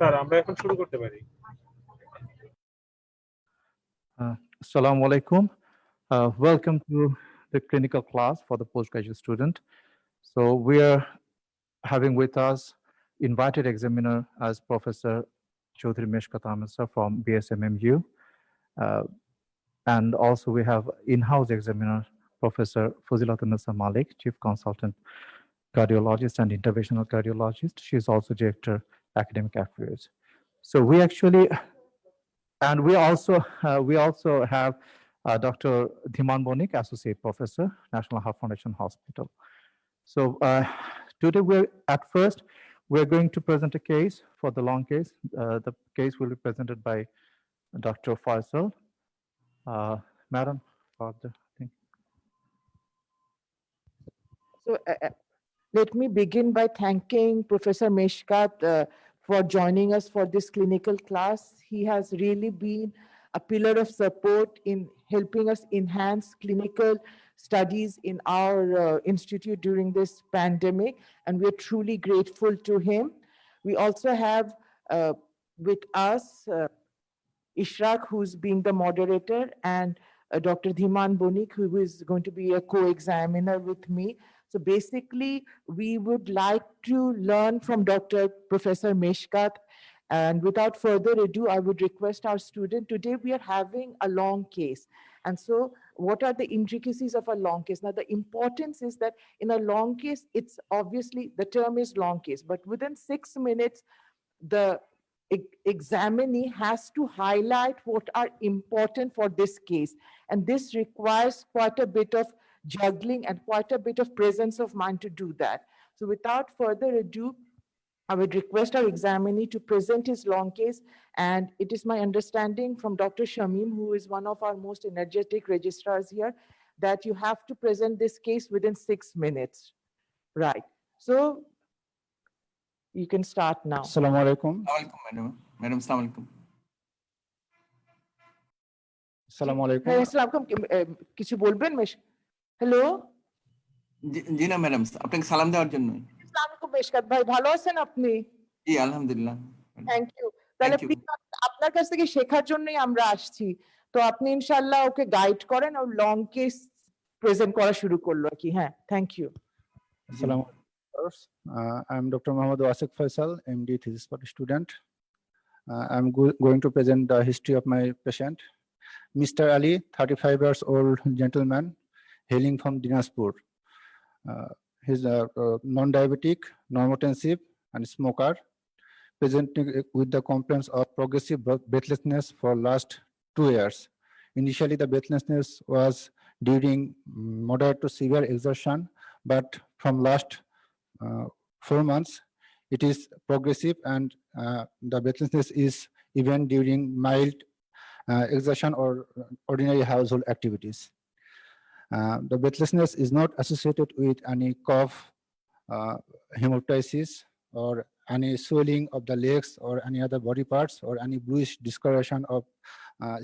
Sir আমরা এখন শুরু করতে পারি। Assalamu alaikum. Welcome to the clinical class for the postgraduate student. So we are having with us invited examiner as Professor Chaudhry Meshkat Ahmed sir from BSMMU. And also we have in-house examiner Professor Fazilatun-Nisa Malik, Chief Consultant Cardiologist and Interventional Cardiologist. She is also Director Academic Affairs. So we actually, and we also have Dr. Dhiman Bonik, Associate Professor, National Heart Foundation Hospital. So today we're going to present a case for the long case. The case will be presented by Dr. Faisal. Madam, for the thing. So let me begin by thanking Professor Meshkat for joining us for this clinical class. He has really been a pillar of support in helping us enhance clinical studies in our institute during this pandemic, and we're truly grateful to him. We also have with us Ishraq, who's being the moderator, and Dr. Dhiman Bonik, who is going to be a co-examiner with me. So basically, we would like to learn from Professor Meshkat. And without further ado, I would request our student, today we are having a long case. And so what are the intricacies of a long case? Now, the importance is that in a long case, it's obviously, the term is long case, but within 6 minutes, the examinee has to highlight what are important for this case. And this requires quite a bit of juggling and quite a bit of presence of mind to do that. So without further ado, I would request our examinee to present his long case. And it is my understanding from Dr. Shamim, who is one of our most energetic registrars here, that you have to present this case within 6 minutes. Right. So you can start now. Assalamu alaikum. Madam, assalamu alaikum. Assalamu alaikum. Hey, assalamu alaikum. কিছু বলবেন? Hello. জি না madam, আপনাকে সালাম দেওয়ার জন্য। আসসালামু আলাইকুম মেশকাত ভাই, ভালো আছেন আপনি? জি আলহামদুলিল্লাহ। Thank you. তাহলে আপনার কাছ থেকে শেখার জন্যই আমরা আসছি। তো আপনি ইনশাআল্লাহ ওকে গাইড করেন, আর লং কেস প্রেজেন্ট করা শুরু করলো আর কি। হ্যাঁ, thank you. Assalamu alaikum. I'm Dr. Mohammad Wasik Faisal, MD thesis student. I'm going to present the history of my patient. Mr. Ali, 35 years old gentleman, hailing from Dinajpur. He's a non-diabetic, normotensive, and smoker, presenting with the complaints of progressive breathlessness for last 2 years. Initially, the breathlessness was during moderate to severe exertion, but from last 4 months, it is progressive, and the breathlessness is even during mild exertion or ordinary household activities. The breathlessness is not associated with any cough, hemoptysis, or any swelling of the legs or any other body parts, or any bluish discoloration of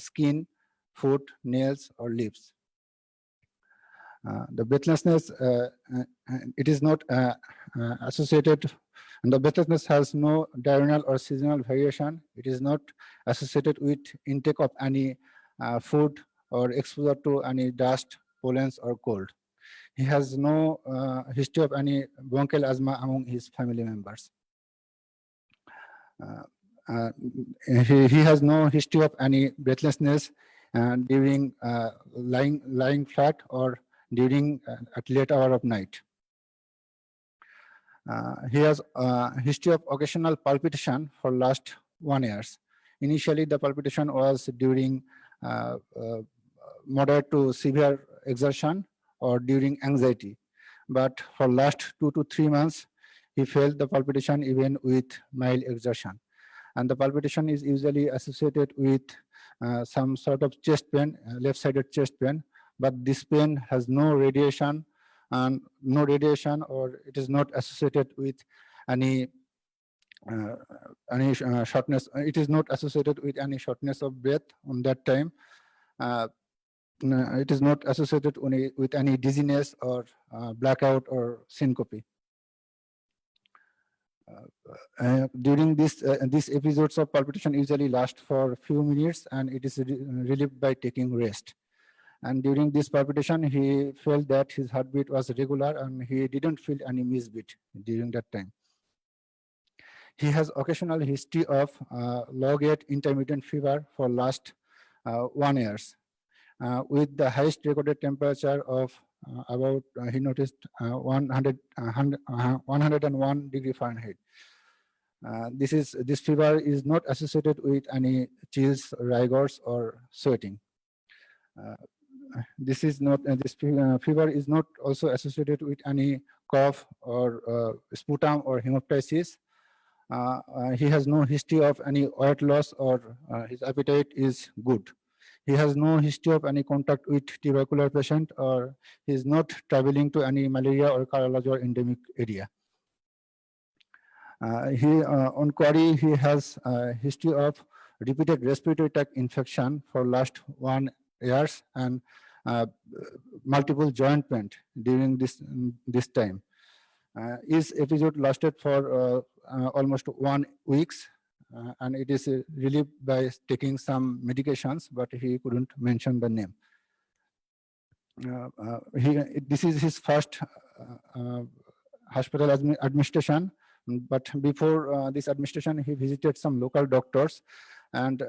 skin, foot, nails, or lips. The breathlessness, it is not associated, and the breathlessness has no diurnal or seasonal variation. It is not associated with intake of any food or exposure to any dust, pollens, or cold. He has no history of any bronchial asthma among his family members. He has no history of any breathlessness during lying flat or during at late hour of night. He has a history of occasional palpitation for last 1 year. Initially, the palpitation was during moderate to severe exertion or during anxiety, but for last 2 to 3 months, he felt the palpitation even with mild exertion. And the palpitation is usually associated with some sort of chest pain, left-sided chest pain, but this pain has no radiation, or it is not associated with any shortness. It is not associated with any shortness of breath on that time. It is not associated with any dizziness or blackout or syncope. During these episodes of palpitation usually last for a few minutes, and it is relieved by taking rest. And during this palpitation, he felt that his heartbeat was regular and he didn't feel any misbeat during that time. He has occasional history of low-grade intermittent fever for last 1 year, with the highest recorded temperature of about, he noticed 101 degree Fahrenheit. This fever is not associated with any chills, rigors, or sweating. This fever is not also associated with any cough or sputum or hemoptysis. He has no history of any weight loss, or his appetite is good. He has no history of any contact with tubercular patient, or he is not traveling to any malaria or cardiology or endemic area. On query, he has a history of repeated respiratory tract infection for last 1 year and multiple joint pain during this time. His episode lasted for almost 1 week, and it is relieved by taking some medications, but he couldn't mention the name. This is his first hospital administration, but before this administration, he visited some local doctors, and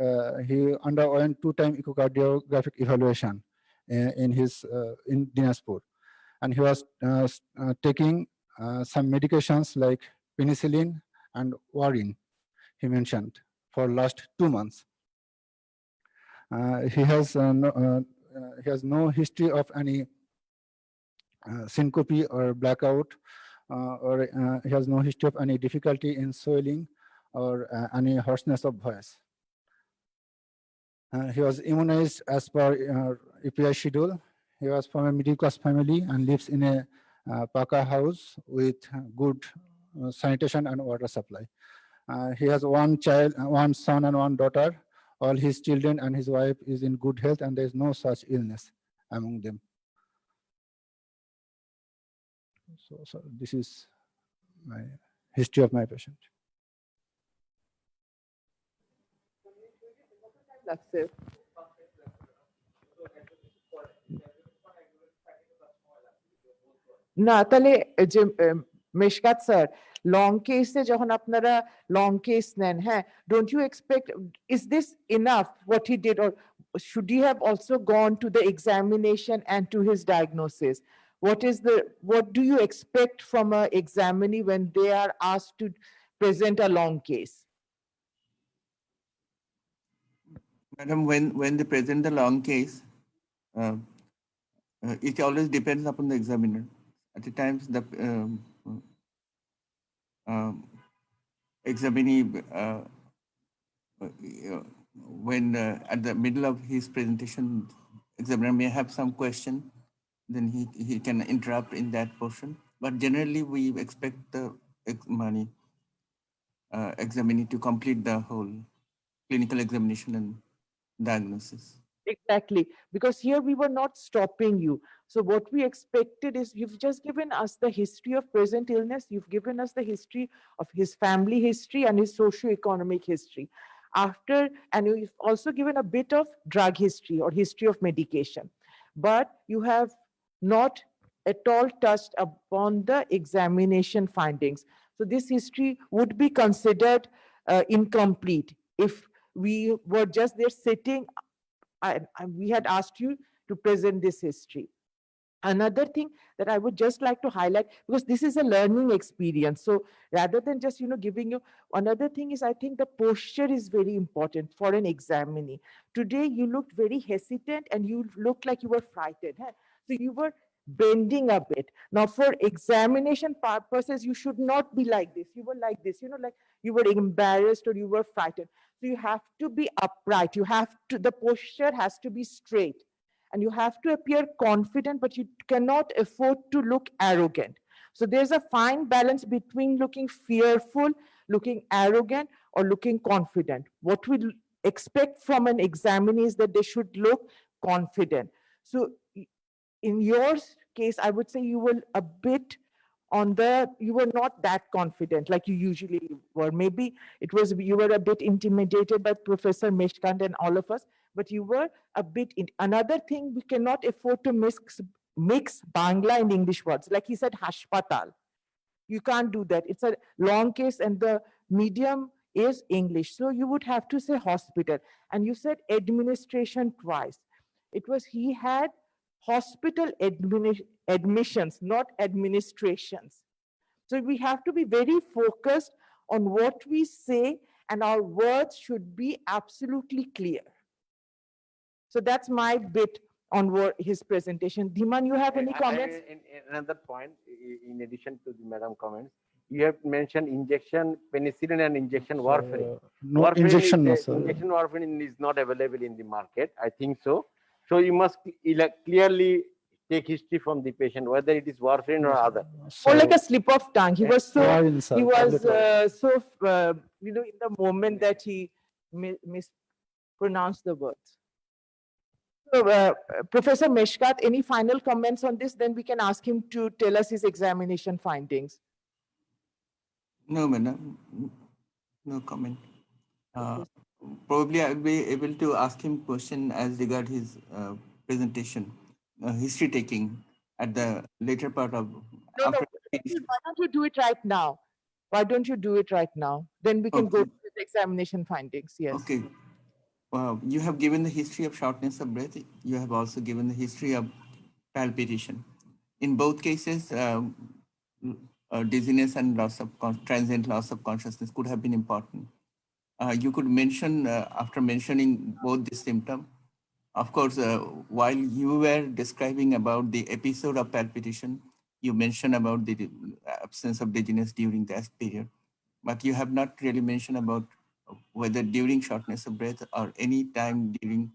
he underwent 2-time echocardiographic evaluation in Dinajpur, and he was taking some medications like penicillin and warfarin, he mentioned, for last 2 months. He has no history of any syncope or blackout, or he has no history of any difficulty in swelling or any hoarseness of voice. He was immunized as per EPI schedule. He was from a middle class family and lives in a Paka house with good sanitation and water supply. He has 1 child, 1 son and 1 daughter. All his children and his wife is in good health, and there is no such illness among them. So this is my history of my patient. Laksir. না তাহলে যে Mishkat sir long কেসে যখন আপনারা long case নেন হ্যাঁ don't you expect is this enough what he did or should he have also gone to the examination and to his diagnosis what do you expect from a examinee when they are asked to present a long case? Madam, when they present the long case, it always depends upon the examiner. At the times, the examinee, when at the middle of his presentation, examiner may have some question, then he can interrupt in that portion. But generally, we expect the examinee to complete the whole clinical examination and diagnosis. Exactly, because here we were not stopping you. So what we expected is you've just given us the history of present illness, you've given us the history of his family history and his socio-economic history. And you've also given a bit of drug history or history of medication. But you have not at all touched upon the examination findings. So this history would be considered incomplete if we were just there sitting and we had asked you to present this history. Another thing that I would just like to highlight, because this is a learning experience. So rather than just, giving you, another thing is I think the posture is very important for an examinee. Today you looked very hesitant and you looked like you were frightened. Huh? So you were bending a bit. Now for examination purposes, you should not be like this. You were like this, like you were embarrassed or you were frightened. So you have to be upright. The posture has to be straight. And you have to appear confident, but you cannot afford to look arrogant. So there's a fine balance between looking fearful, looking arrogant, or looking confident. What we expect from an examinee is that they should look confident. So in your case, I would say you were a bit on the, you were not that confident like you usually were. Maybe it was, you were a bit intimidated by Professor Meshkant and all of us, but you were a bit, another thing, we cannot afford to mix Bangla and English words. Like he said, hashpatal. You can't do that. It's a long case and the medium is English. So you would have to say hospital. And you said administration twice. It was, he had hospital admissions, not administrations. So we have to be very focused on what we say, and our words should be absolutely clear. So that's my bit on his presentation. Dhiman, you have any comments? In another point, in addition to the madam comments, you have mentioned injection penicillin and injection warfarin. No Warfarin injection, no, is, sir. injection warfarin is not available in the market. I think so. So you must clearly take history from the patient, whether it is warfarin or other. Or like a slip of tongue. He was so, Warfarin, sir, he was tablet so, in the moment that he mispronounced the words. So, Professor Meshkat, any final comments on this? Then we can ask him to tell us his examination findings. No, madam, no comment. Probably I'll be able to ask him question as regard his presentation, history taking at the later part of. No, after why don't you do it right now? Why don't you do it right now? Then we can go Okay. to the examination findings. Yes. Okay. You have given the history of shortness of breath. You have also given the history of palpitation. In both cases, dizziness and loss of transient loss of consciousness could have been important. You could mention, after mentioning both the symptom, of course, while you were describing about the episode of palpitation, you mentioned about the absence of dizziness during that period, but you have not really mentioned about whether during shortness of breath or any time during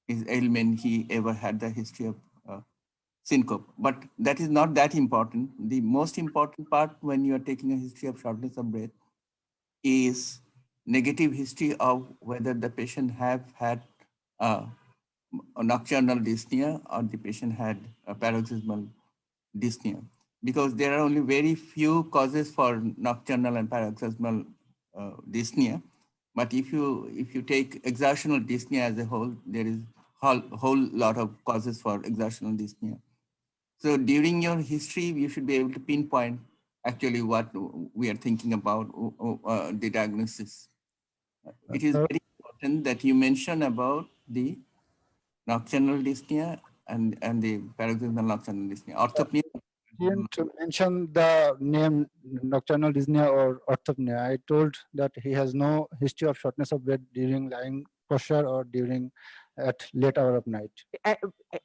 his ailment he ever had the history of syncope. But that is not that important. The most important part when you are taking a history of shortness of breath is negative history of whether the patient have had a nocturnal dyspnea or the patient had a paroxysmal dyspnea, because there are only very few causes for nocturnal and paroxysmal dyspnea. But if you take exertional dyspnea as a whole, there is whole lot of causes for exertional dyspnea. So during your history, you should be able to pinpoint actually what we are thinking about the diagnosis. It is very important that you mention about the nocturnal dyspnea and the paroxysmal nocturnal dyspnea. Orthopnea. Didn't mention the name nocturnal dyspnea or orthopnea. I told that he has no history of shortness of breath during lying posture or during at late hour of night.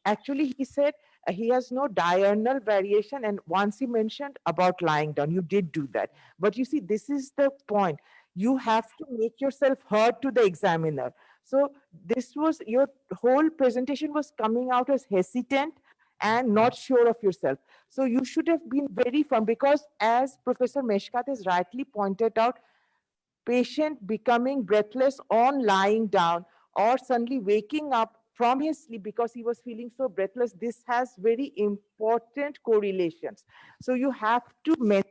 Actually, he said he has no diurnal variation. And once he mentioned about lying down, you did do that. But you see, this is the point. You have to make yourself heard to the examiner. So this was, your whole presentation was coming out as hesitant and not sure of yourself. So you should have been very firm, because as Professor Meshkat has rightly pointed out, patient becoming breathless on lying down or suddenly waking up from his sleep because he was feeling so breathless, this has very important correlations. So you have to mention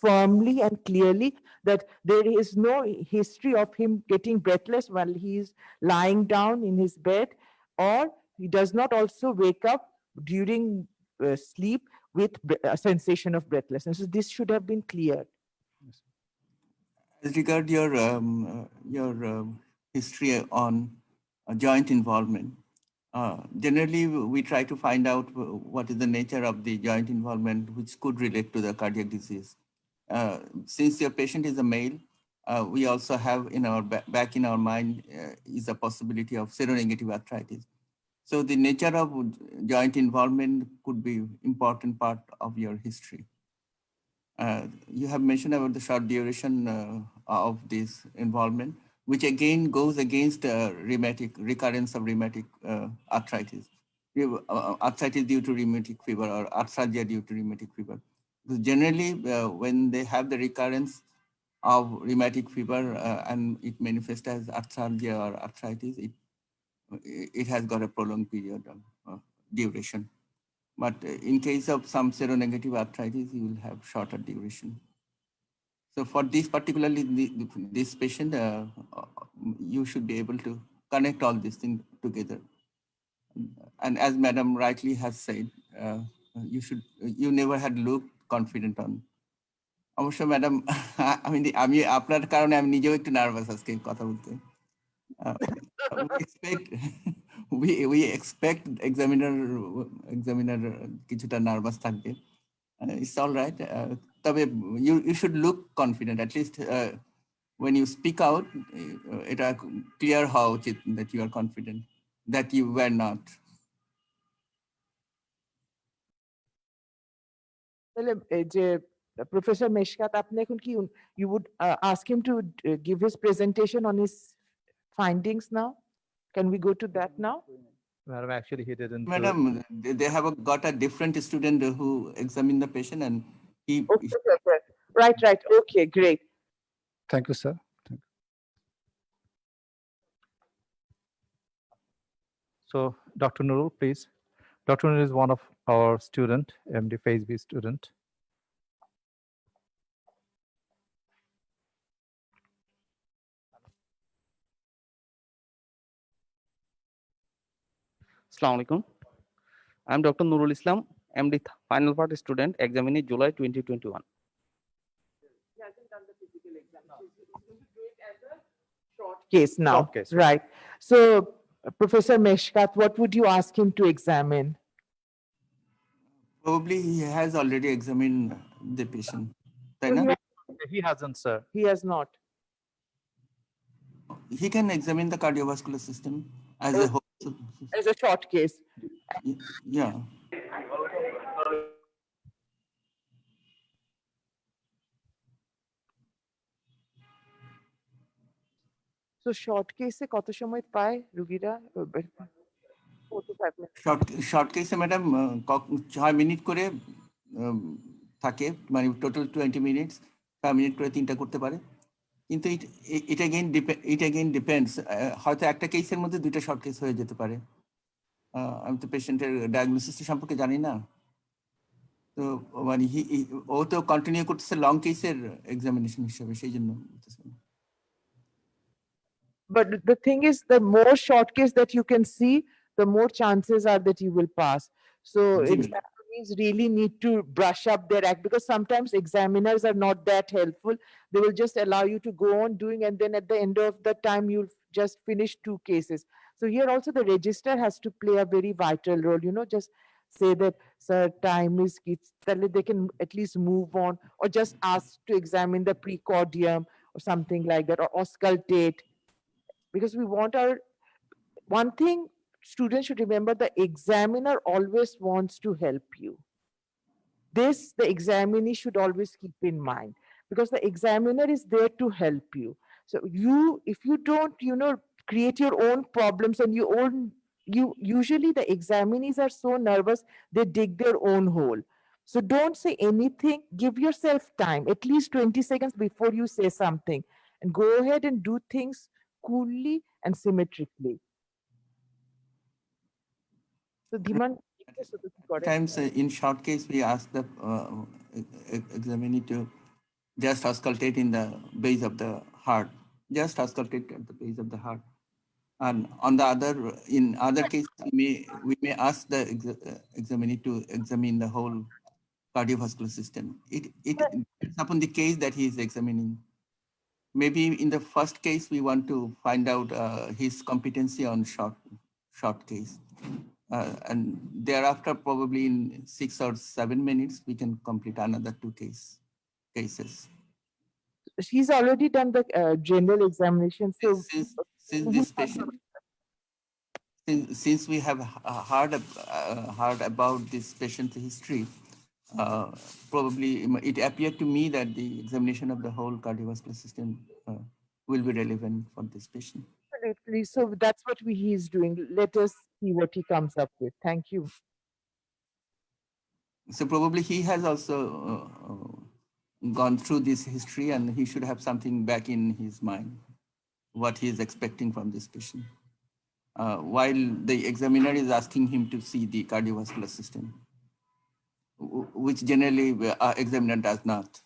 firmly and clearly that there is no history of him getting breathless while he is lying down in his bed, or he does not also wake up during sleep with a sensation of breathlessness. So this should have been cleared. As regard your history on joint involvement, generally we try to find out what is the nature of the joint involvement which could relate to the cardiac disease. Since your patient is a male, we also have in our back in our mind is a possibility of seronegative arthritis. So the nature of joint involvement could be important part of your history. You have mentioned about the short duration of this involvement, which again goes against recurrence of rheumatic arthritis. Arthritis due to rheumatic fever or arthralgia due to rheumatic fever. Because generally, when they have the recurrence of rheumatic fever and it manifests as arthralgia or arthritis, it has got a prolonged period of duration. But in case of some seronegative arthritis, you will have shorter duration. So for this particularly this patient, you should be able to connect all these things together. And as Madam rightly has said, you never had looked confident on. অবশ্য madam আমি আপনার কারণে আমি নিজেও একটু nervous আজকে কথা বলতে। we expect examiner কিছুটা নার্ভাস থাকবে। It's all right. তবে you should look confident, at least when you speak out, এটা clear হওয়া উচিত that you are confident, that you were not. তাহলে এই যে প্রফেসর মেশকাত আপনি এখন কি you would ask him to give his presentation on his findings now? Can we go to that now? Madam, actually, he didn't. do it. Madam, they have got a different student who examined the patient and he. Okay. Right. Okay, great. Thank you, sir. So, Dr. Nurul, please. Dr. Nurul is one of our student, MD Phase B student. Assalamu alaikum. I'm Dr. Nurul Islam, MD final part student, examined in July 2021. He hasn't done the physical exam. So he's going to do it as a short case now. Short case, Right. So Professor Meshkat, what would you ask him to examine? Probably he has already examined the patient. তাই না? He hasn't, sir. He has not. He can examine the cardiovascular system as a whole. As a short case. Yeah. So short case এ কত সময় পায় রুগীরা? 4 to 5 minutes. Short কেসে madam 6 minute করে থাকে, মানে টোটাল 20 মিনিটস 6 মিনিট করে 3টা করতে পারে। কিন্তু এটা अगेन ডিপেন্ডস, হয়তো একটা কেসের মধ্যে 2টা শর্ট কেস হয়ে যেতে পারে। আমি তো পেশেন্টের ডায়াগনোসিস সম্পর্কে জানি না, তো মানে ও তো কন্টিনিউ করতেছে লং কেসের এক্সামিনেশন হিসেবে, সেই জন্য। But the thing is, the more short case that you can see, the more chances are that you will pass. So Ji, ma'am. examinees really need to brush up their act, because sometimes examiners are not that helpful. They will just allow you to go on doing, and then at the end of the time, you'll just finish 2 cases. So here also the registrar has to play a very vital role, just say that, sir, time is, then they can at least move on, or just ask to examine the precordium or something like that, or auscultate. Because we want one thing students should remember, the examiner always wants to help you. This, the examinee should always keep in mind, because the examiner is there to help you. So if you don't, create your own problems and you usually the examinees are so nervous, they dig their own hole. So don't say anything, give yourself time, at least 20 seconds before you say something, and go ahead and do things coolly and symmetrically. So Dhiman, Times in short case we ask the examinee to just auscultate in the base of the heart, just auscultate at the base of the heart. And on the in other cases we may ask the examinee to examine the whole cardiovascular system. It depends upon the case that he is examining. Maybe in the first case we want to find out his competency on short case. And thereafter, probably in 6 or 7 minutes, we can complete another 2 cases. He's already done the general examination. So Since this patient, since we have heard about this patient's history, probably it appeared to me that the examination of the whole cardiovascular system will be relevant for this patient. absolutely. So that's what he is doing. Let us see what he comes up with. Thank you. So probably he has also gone through this history, and he should have something back in his mind, what he is expecting from this patient, while the examiner is asking him to see the cardiovascular system. which generally examiner does not.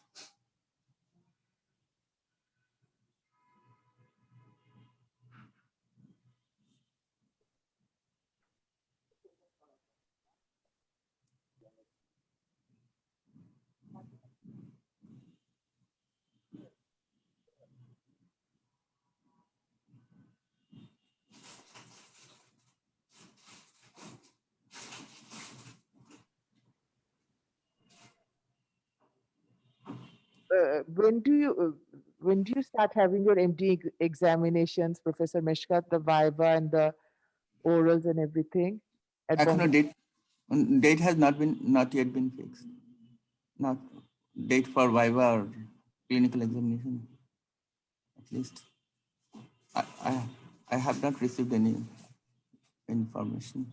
When do you start having your MD examinations, Professor Meshkat, the viva and the orals and everything? At Ekhano Bombay? date has not yet been fixed. Not date for viva or clinical examination. At least I have not received any information.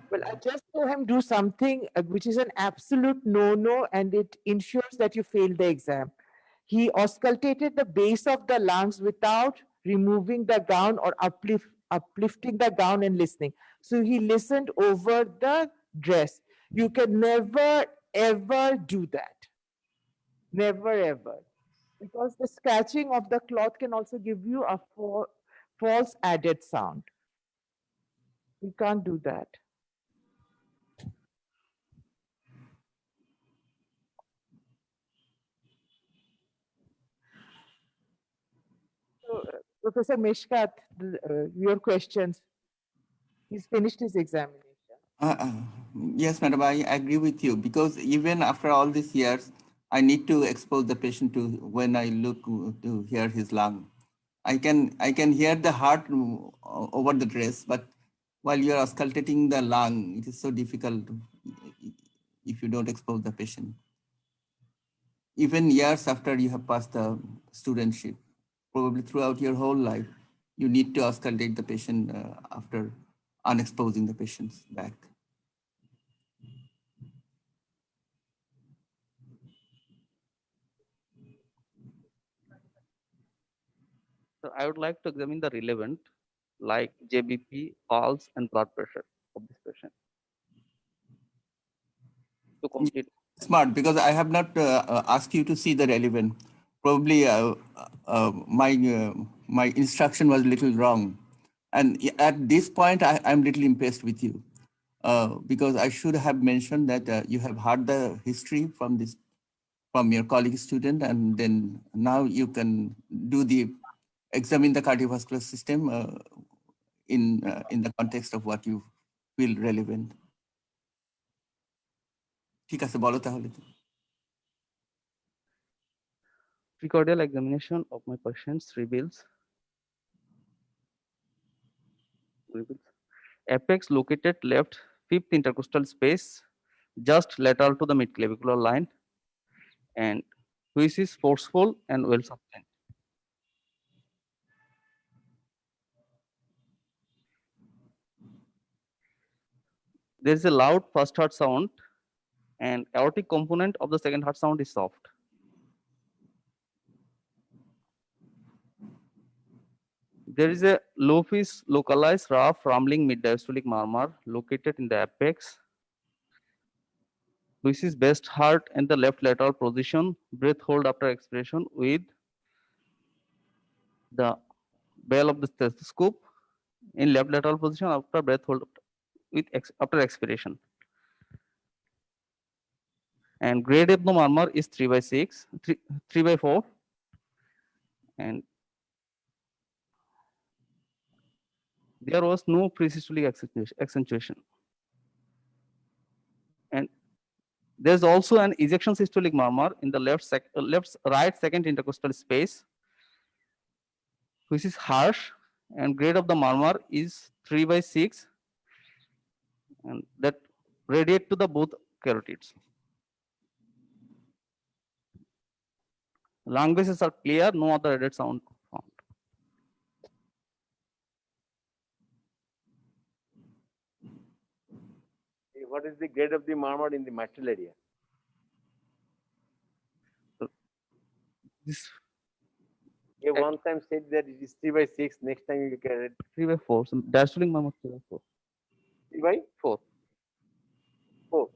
Well, I just saw him do something which is an absolute no-no, and it ensures that you fail the exam. He auscultated the base of the lungs without removing the gown or uplifting the gown and listening. So he listened over the dress. You can never, ever do that. Never, ever. Because the scratching of the cloth can also give you a false added sound. You can't do that. So, Professor Meshkat, your questions. He's finished his examination. Yes, madam, I agree with you because even after all these years, I need to expose the patient to when I look to hear his lung. I can hear the heart over the dress, but while you are auscultating the lung, it is so difficult if you don't expose the patient. Even years after you have passed the studentship, probably throughout your whole life, you need to auscultate the patient after unexposing the patient's back. So I would like to examine the relevant like JBP, pulse, and blood pressure of this patient to complete. Smart, because I have not asked you to see the relevant. Probably my instruction was a little wrong. And at this point, I'm little impressed with you because I should have mentioned that you have heard the history from your colleague student, and then now you can examine the cardiovascular system in the context of what you feel relevant. ঠিক আছে, বলো তাহলে। Precordial examination of my patients reveals apex located left fifth intercostal space just lateral to the midclavicular line, and which is forceful and well sustained. There is a loud first heart sound, and aortic component of the second heart sound is soft. There is a low pitch localized rough rumbling mid-diastolic murmur located in the apex, which is best heard in the left lateral position, breath hold after expiration with the bell of the stethoscope in left lateral position after breath hold with after expiration. And grade of the murmur is 3/6, 3/4. and there was no presystolic accentuation. And there's also an ejection systolic murmur in the right second intercostal space, which is harsh, and grade of the murmur is 3/6, and that radiate to the both carotids. Lung bases are clear, no other added sound found. What is the grade of the murmur in the mitral area? This You one time said that it is 3/6, next time you get it 3/4, so diastolic murmur 3/4. 3/4. 4,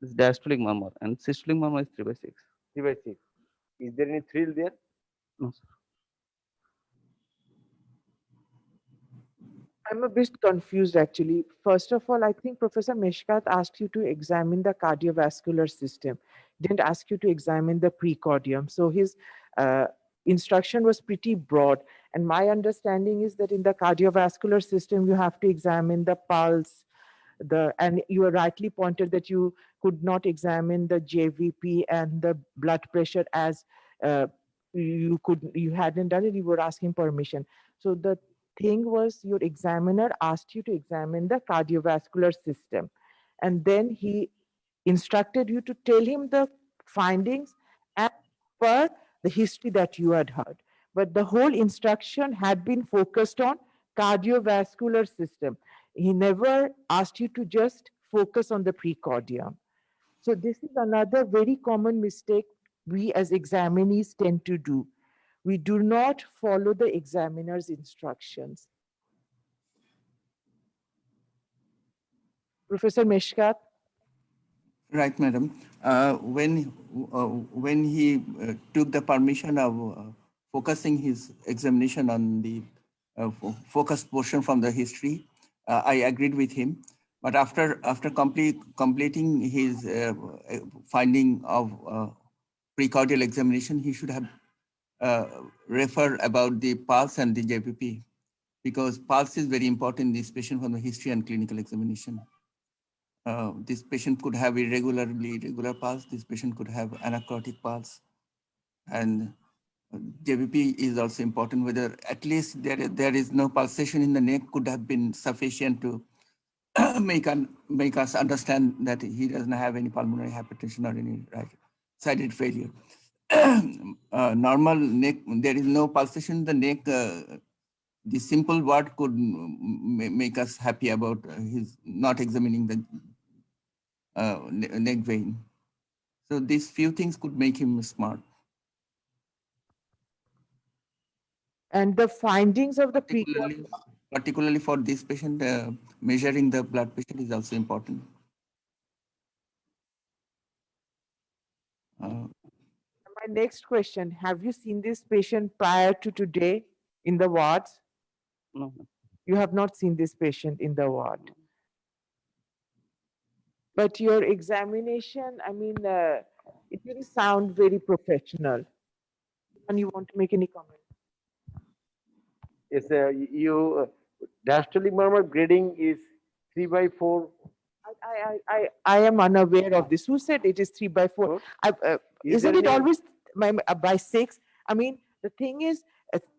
This is diastolic murmur, and systolic murmur is 3/6. 3/6. Is there any thrill there? No, sir. I'm a bit confused actually. First of all, I think Professor Meshkat asked you to examine the cardiovascular system, didn't ask you to examine the precordium. So his instruction was pretty broad. And my understanding is that in the cardiovascular system, you have to examine the pulse, and you were rightly pointed that you could not examine the JVP and the blood pressure as you hadn't done it, you were asking permission. So the thing was your examiner asked you to examine the cardiovascular system, and then he instructed you to tell him the findings as per the history that you had heard. But the whole instruction had been focused on cardiovascular system. He never asked you to just focus on the precordium. So this is another very common mistake we as examinees tend to do. We do not follow the examiner's instructions. Professor Meshkat? Right, madam. When he took the permission of focusing his examination on the focused portion from the history, I agreed with him. But after completing his finding of precordial examination, he should have referred about the pulse and the JPP, because pulse is very important in this patient from the history and clinical examination. This patient could have irregular pulse. This patient could have anacrotic pulse, and JVP is also important. Whether at least there is no pulsation in the neck could have been sufficient to make us understand that he doesn't have any pulmonary hypertension or any right-sided failure. Normal neck, there is no pulsation in the neck. The simple word could make us happy about his not examining the neck vein. So these few things could make him smart. And the findings of the precordium. Particularly for this patient, measuring the blood pressure is also important. My next question, have you seen this patient prior to today in the wards? No, You have not seen this patient in the ward. But your examination, I mean, it really sound very professional. And you want to make any comment? Yes, diastolic murmur grading is 3/4. I am unaware of this. Who said it is 3/4? Isn't it always by 6? I mean, the thing is,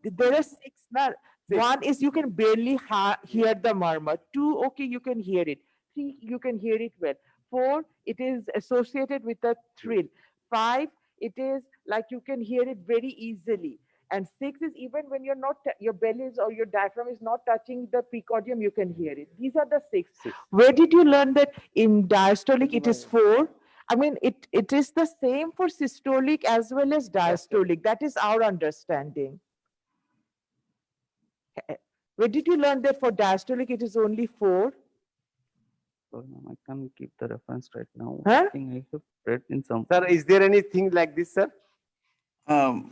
there are 6 now. Six. 1 is you can barely hear the murmur. 2, okay, you can hear it. 3, you can hear it well. 4, it is associated with a thrill. 5, it is like you can hear it very easily. And 6 is even when you're not, your belly is or your diaphragm is not touching the precordium, you can hear it. These are the 6. Where did you learn that in diastolic it is 4? I mean, it is the same for systolic as well as diastolic. That is our understanding. Where did you learn that for diastolic it is only 4? sorry, ma'am, I can't keep the reference right now. Huh? I think I have read in some. Sir, is there anything like this, sir? I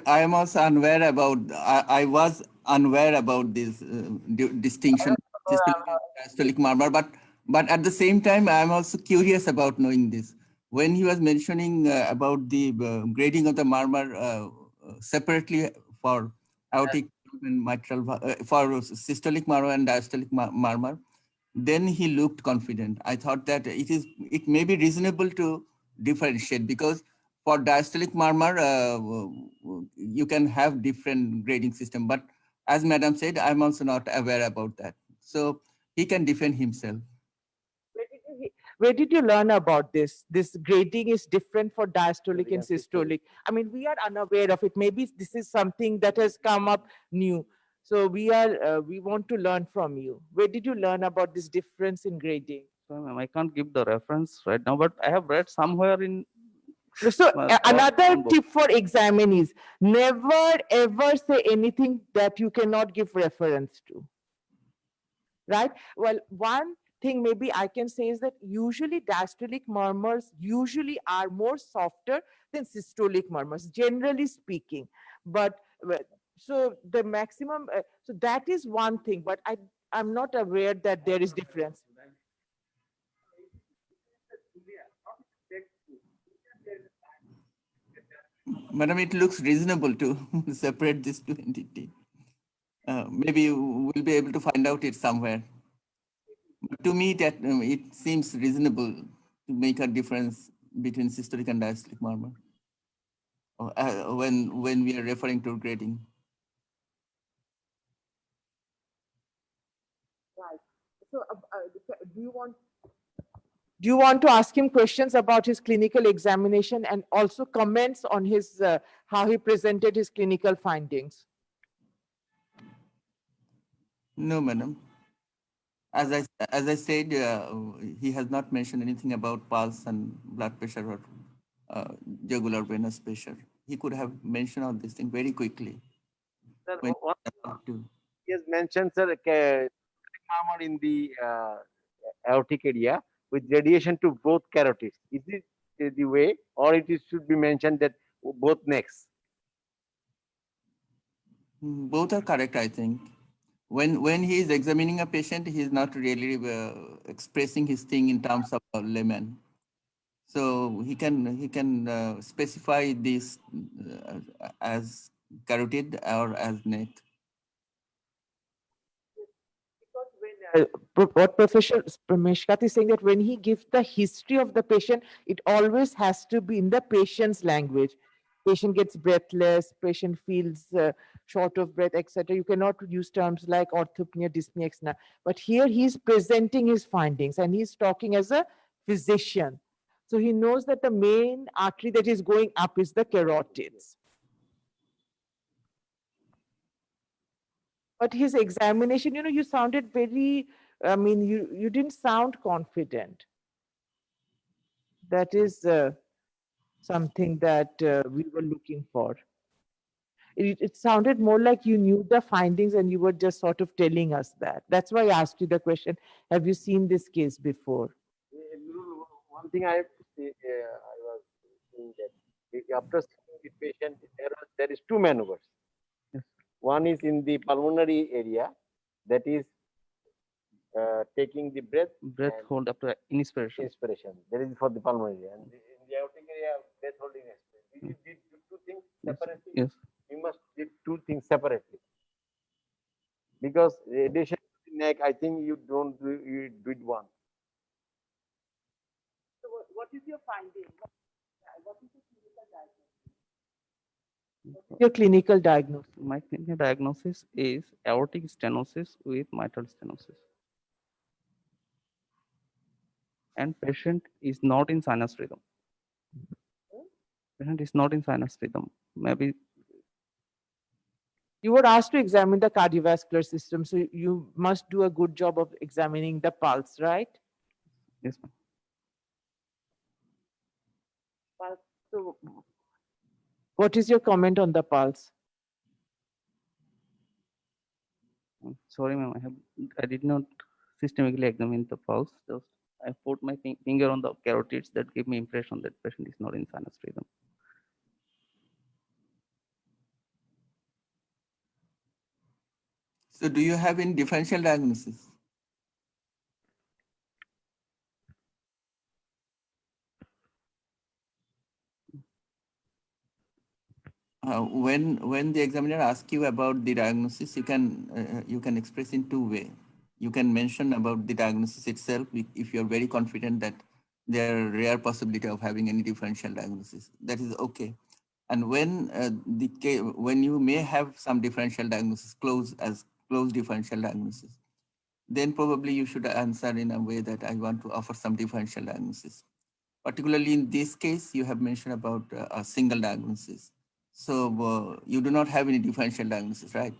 am also unaware about, I was unaware about this distinction, systolic and diastolic murmur, but at the same time, I am also curious about knowing this. when he was mentioning about the grading of the murmur separately for aortic and mitral, for systolic murmur and diastolic murmur, then he looked confident. I thought that it may be reasonable to differentiate, because for diastolic murmur, you can have different grading system. But as Madam said, I'm also not aware about that. So he can defend himself. Where did you learn about this? This grading is different for diastolic and systolic. I mean, we are unaware of it. Maybe this is something that has come up new. So we want to learn from you. Where did you learn about this difference in grading? So, ma'am, I can't give the reference right now, but I have read somewhere in. So my thought another on both. tip for examinees, never ever say anything that you cannot give reference to. Right? Well, one thing maybe I can say is that usually diastolic murmurs usually are more softer than systolic murmurs, generally speaking. But so the maximum, so that is one thing, but I'm not aware that there is difference. Madam, it looks reasonable to separate these two entities. Maybe we'll be able to find out it somewhere. But to me, that it seems reasonable to make a difference between systolic and diastolic murmur when we are referring to grading. Right. So do you want to ask him questions about his clinical examination and also comments on his how he presented his clinical findings? No, madam. As I said, he has not mentioned anything about pulse and blood pressure or jugular venous pressure. He could have mentioned all these things very quickly. Sir, When- what to- he has mentioned, sir, murmur in the aortic area with radiation to both carotids. Is it the way, or should be mentioned that both necks? Both are correct, I think. When he is examining a patient, he is not really expressing his thing in terms of a layman. So he can specify this as carotid or as neck. What Professor Meshkat is saying, that when he gives the history of the patient, it always has to be in the patient's language. Patient gets breathless, patient feels short of breath, etc. You cannot use terms like orthopnea, dyspnea, etc. But here he's presenting his findings and he's talking as a physician. So he knows that the main artery that is going up is the carotids. But his examination, you sounded very, I mean, you didn't sound confident. That is something that we were looking for. It sounded more like you knew the findings and you were just sort of telling us that. That's why I asked you the question, have you seen this case before? One thing I was saying that after seeing the patient, there is two maneuvers. Yes. One is in the pulmonary area, that is taking the breath Breath and hold after inspiration. inspiration. That is for the pulmonary area. And in the aortic area, breath holding expiration. Did you did two things Yes. separately? Yes. You must do two things separately. Because radiation to the neck, I think you don't do, you did one. So what is your finding? What is your clinical diagnosis? My clinical diagnosis is aortic stenosis with mitral stenosis. And patient is not in sinus rhythm. Patient is not in sinus rhythm. Maybe You were asked to examine the cardiovascular system, so you must do a good job of examining the pulse, right? yes, ma'am. So, what is your comment on the pulse? Sorry, ma'am. I did not systemically examine the pulse. Just I put my finger on the carotids that gave me impression that patient is not in sinus rhythm. So do you have any differential diagnosis? when the examiner asks you about the diagnosis, you can express in two ways. You can mention about the diagnosis itself if you're very confident that there are rare possibility of having any differential diagnosis. That is okay. And when you may have some differential diagnosis close differential diagnosis, then probably you should answer in a way that I want to offer some differential diagnosis. Particularly in this case, you have mentioned about a single diagnosis. So you do not have any differential diagnosis, right?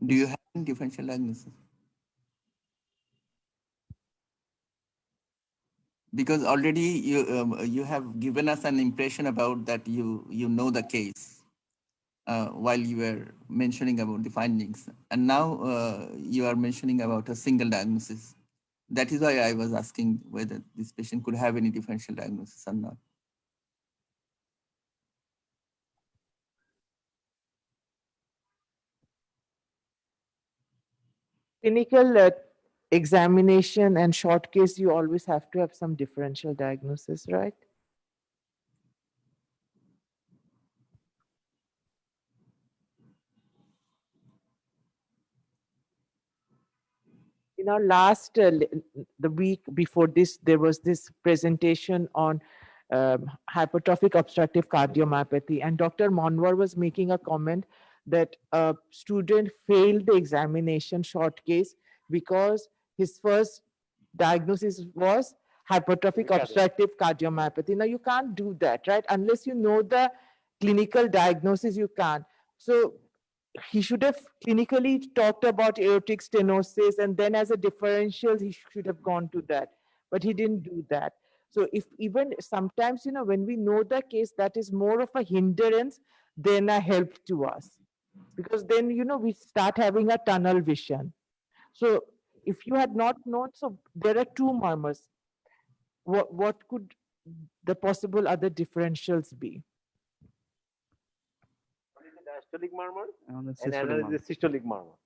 Do you have any differential diagnosis? Because already you have given us an impression about that you know the case while you were mentioning about the findings, and now you are mentioning about a single diagnosis. That is why I was asking whether this patient could have any differential diagnosis or not. Clinical examination and short case, you always have to have some differential diagnosis, right? In our last, the week before this, there was this presentation on hypertrophic obstructive cardiomyopathy, and Dr. Monwar was making a comment that a student failed the examination short case because his first diagnosis was hypertrophic obstructive cardiomyopathy. Now you can't do that, right? Unless you know the clinical diagnosis, you can't. So he should have clinically talked about aortic stenosis, and then as a differential, he should have gone to that, but he didn't do that. So if even sometimes, when we know the case, that is more of a hindrance than a help to us, because then, we start having a tunnel vision. So if you had not known, so there are two murmurs. What could the possible other differentials be? One is the diastolic murmur And the and systolic another murmur. is the systolic murmur.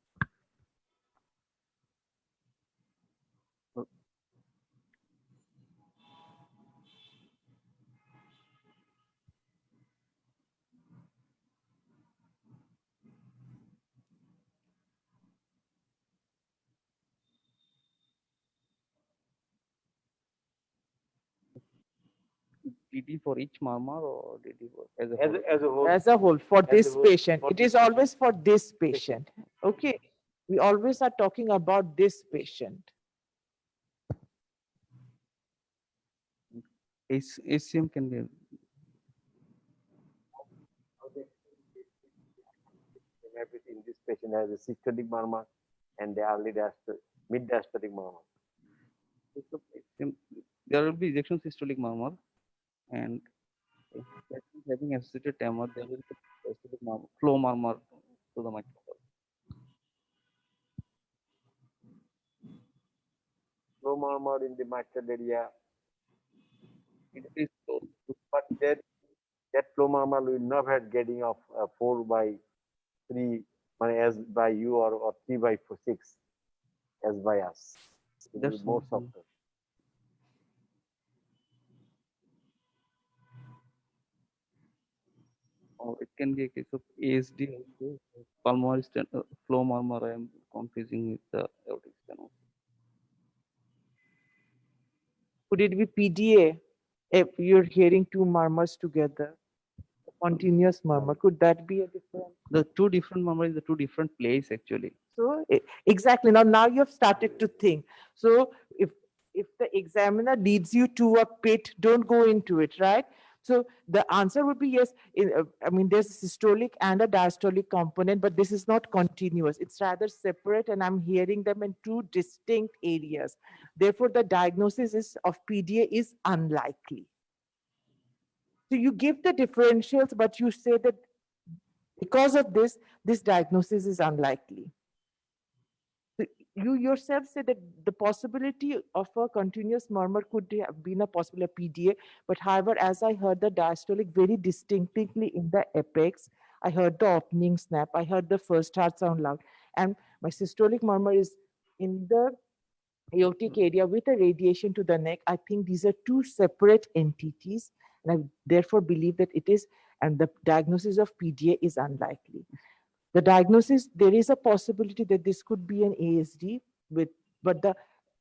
DD for each murmur or DD for as a As whole? a whole, As a whole, for As a this whole, patient. for It this is always for this patient. Okay. We always are talking about this patient. HCM can be and everything. This patient has a systolic murmur and the mid diastolic murmur. there will be ejection systolic murmur, and if that is having associated tremor, there will be systolic murmur, flow murmur to the mitral. Low murmur in the mitral area, It is flow. but that flow murmur will not have getting of 4/3 as by you or 3/6 as by us. It will be That's more all. softer. Or it can be a case of ASD also. Pulmonary flow murmur, I am confusing with the aortic stenosis. Could it be PDA if you're hearing two murmurs together? Continuous murmur. Could that be a difference? The two different murmur is the two different place actually. So exactly. Now you have started to think. So if the examiner leads you to a pit, don't go into it, right? So the answer would be yes. I mean, there's a systolic and a diastolic component, but this is not continuous. It's rather separate, and I'm hearing them in two distinct areas. Therefore, the diagnosis of PDA is unlikely. So you give the differentials, but you say that because of this diagnosis is unlikely. So you yourself said that the possibility of a continuous murmur could have been a possible PDA, but however, as I heard the diastolic very distinctly in the apex, I heard the opening snap, I heard the first heart sound loud, and my systolic murmur is in the aortic area with a radiation to the neck, I think these are two separate entities. And I therefore believe that it is, and the diagnosis of PDA is unlikely. The diagnosis, there is a possibility that this could be an ASD with, but the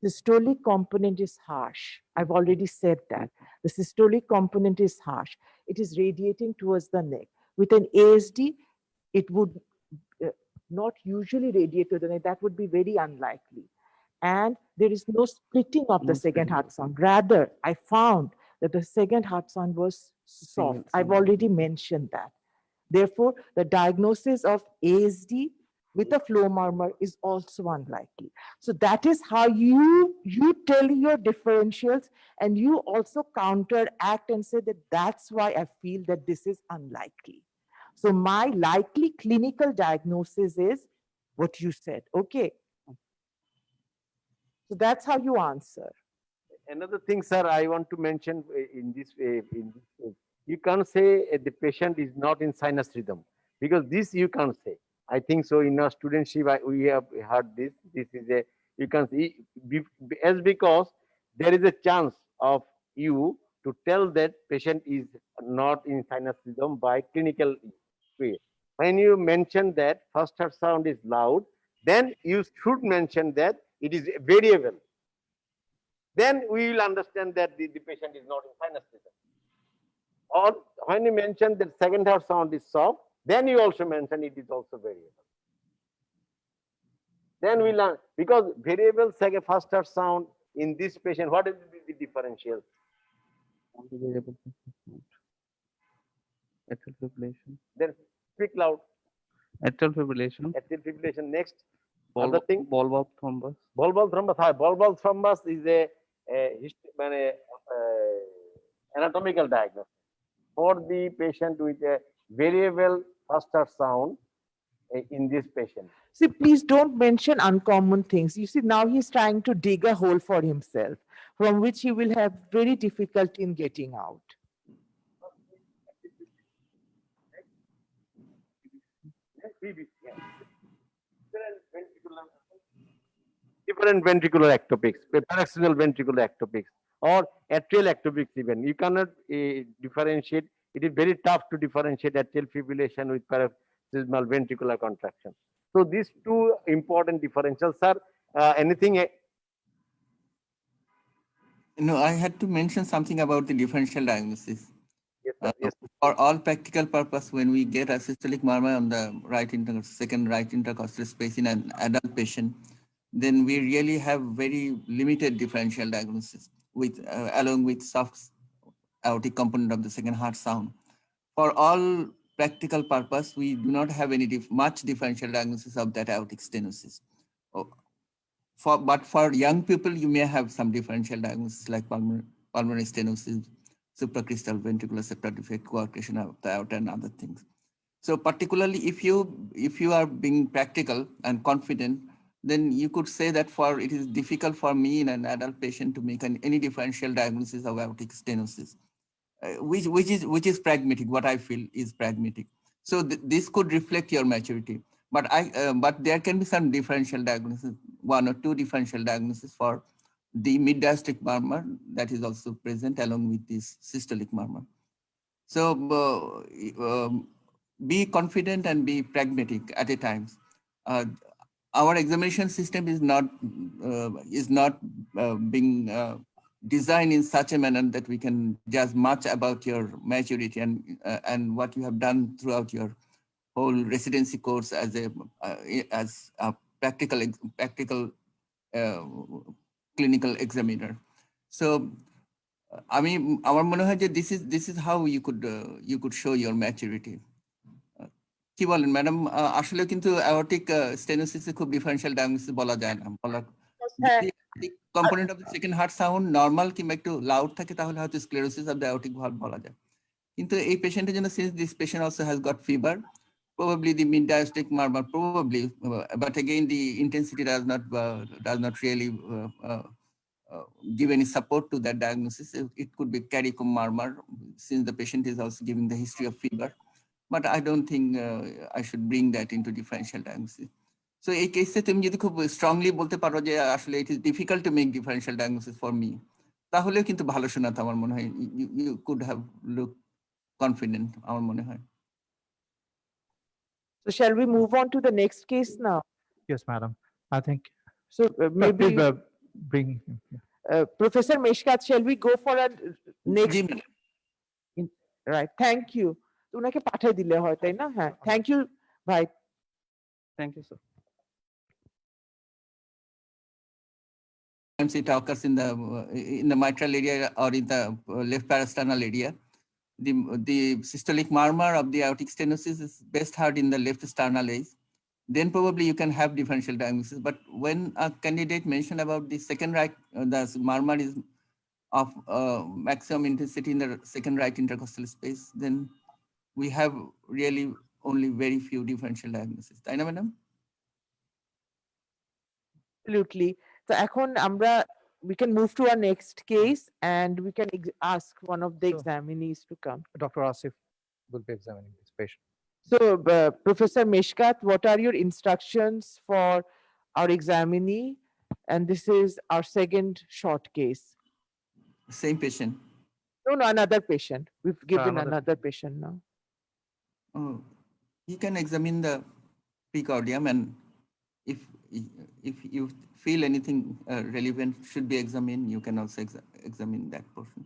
systolic component is harsh. I've already said that. The systolic component is harsh. It is radiating towards the neck. With an ASD, it would not usually radiate to the neck. That would be very unlikely. And there is no splitting of the No second splitting. heart sound. Rather, I found that the second heart sound was soft. Single I've sound. already mentioned that. Therefore, the diagnosis of ASD with a flow murmur is also unlikely. So that is how you tell your differentials, and you also counteract and say that that's why I feel that this is unlikely. So my likely clinical diagnosis is what you said. Okay. So that's how you answer. Another thing, sir, I want to mention you can't say the patient is not in sinus rhythm, because this you can't say. I think so. In our studentship, we have heard this. This is a, you can see, as because there is a chance of you to tell that patient is not in sinus rhythm by clinical way. When you mention that first heart sound is loud, then you should mention that it is variable. Then we will understand that the patient is not in sinus rhythm. Or when you mention that second heart sound is soft, then you also mention it is also variable. Then we learn, because variable second first heart sound in this patient, what is the differential? Atrial fibrillation. Then speak loud. Atrial fibrillation. Atrial fibrillation. Next, Ball, other thing, ball valve thrombus. ball valve thrombus. Ball valve thrombus is a anatomical diagnosis for the patient with a variable first heart sound in this patient. See, please don't mention uncommon things. You see, now he's trying to dig a hole for himself, from which he will have very difficulty in getting out. Different ventricular ectopics, paroxysmal ventricular ectopics, or atrial ectopics even. You cannot differentiate. It is very tough to differentiate atrial fibrillation with paroxysmal ventricular contraction. So these two important differentials are anything. No, I had to mention something about the differential diagnosis. Yes, sir, yes. For all practical purpose, when we get a systolic murmur on the second right intercostal space in an adult patient, then we really have very limited differential diagnosis with along with soft aortic component of the second heart sound. For all practical purpose, we do not have any much differential diagnosis of that aortic stenosis. But for young people, you may have some differential diagnosis like pulmonary stenosis, supracrystal ventricular septal defect, coarctation of the aorta, and other things. So particularly if you are being practical and confident, then you could say that it is difficult for me in an adult patient to make any differential diagnosis of aortic stenosis, which is pragmatic. What I feel is pragmatic. So this could reflect your maturity. But but there can be some differential diagnosis, one or two differential diagnosis for the mid-diastolic murmur that is also present along with this systolic murmur. So be confident and be pragmatic at a time. Our examination system is not being designed in such a manner that we can judge much about your maturity and what you have done throughout your whole residency course as a practical clinical examiner. So I mean, our মনে হয় যে this is how you could show your maturity. কি বলেন madam? আসলে কিন্তু aortic stenosis খুব differential diagnosis বলা যায় না। Component of the second heart sound normal কিংবা একটু লাউড থাকে তাহলে হয়তো sclerosis of the aortic valve বলা যায়। কিন্তু এই পেশেন্টের জন্য since this patient also has got fever, probably the mid-diastolic murmur, probably, but again the intensity does not really give any support to that diagnosis. It could be CARICOM murmur since the patient is also giving the history of fever. But I don't think I should bring that into differential diagnosis. So এই কেসে তুমি যদি খুব strongly বলতে পারো যে আসলে it is difficult to make differential diagnosis for me, তাহলেও কিন্তু ভালো শোনাতো আমার মনে হয়। You could have look confident আমার মনে হয়। So shall we move on to the next case now? Yes, madam. I think, So maybe maybe bring him here. Professor Meshkat, shall we go for a next? G madam. Right, thank you. তো ওনাকে পাঠিয়ে দিলে হয়, তাই না? হ্যাঁ, thank you, ভাই। Thank you, sir. Sometimes it occurs in the mitral area or in the left parasternal area. The systolic murmur of the aortic stenosis is best heard in the left sternal ace. Then probably you can have differential diagnosis. But when a candidate mentioned about the second right, the murmur is of maximum intensity in the second right intercostal space, then we have really only very few differential diagnoses. তাই না madam? Absolutely. So এখন আমরা, we can move to our next case and we can ask one of the Sure. examinees to come. Dr. Asif will be examining this patient. So Professor Meshkat, what are your instructions for our examinee? And this is our second short case. Same patient. No, no, another patient. We've given another another patient now. Oh, you can examine the precordium, and if you feel anything relevant should be examined, you can also examine that portion.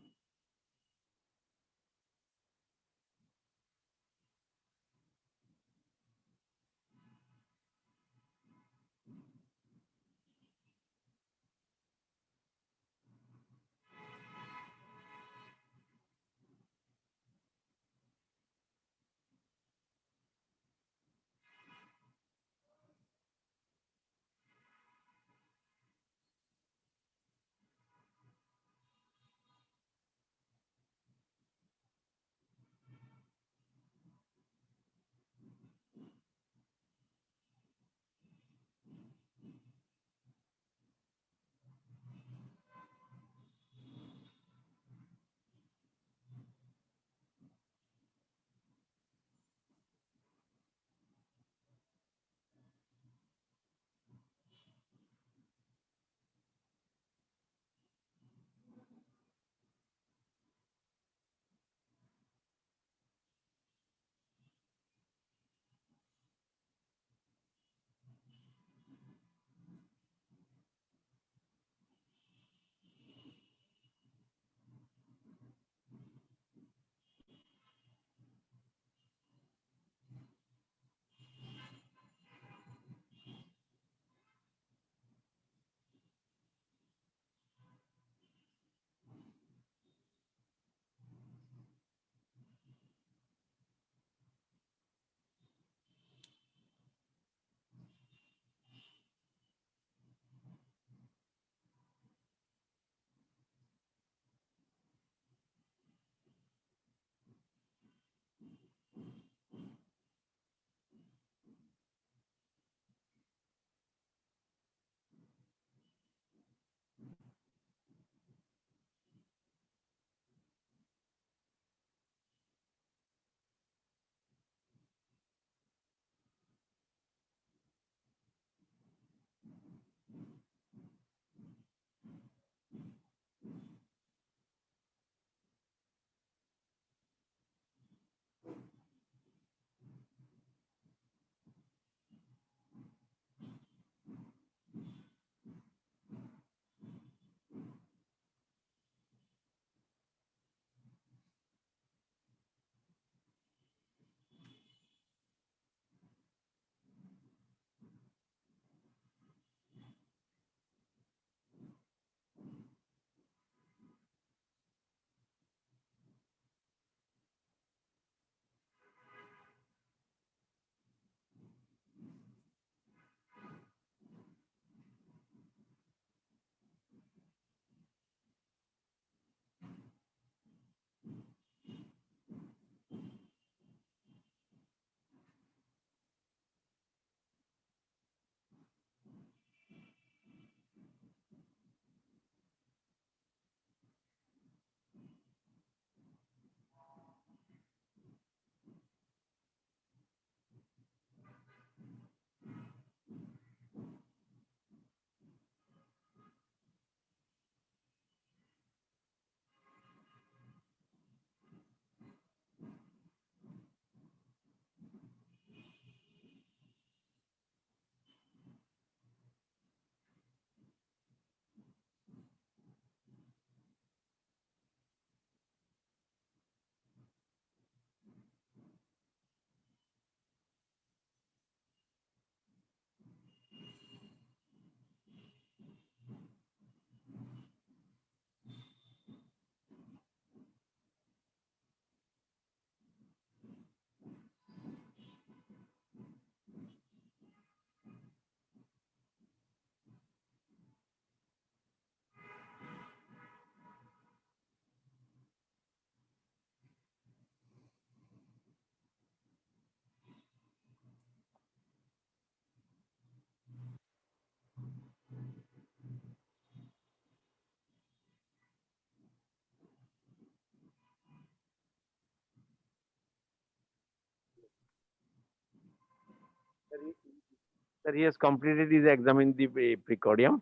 Sir, he has completed his exam in the precordium.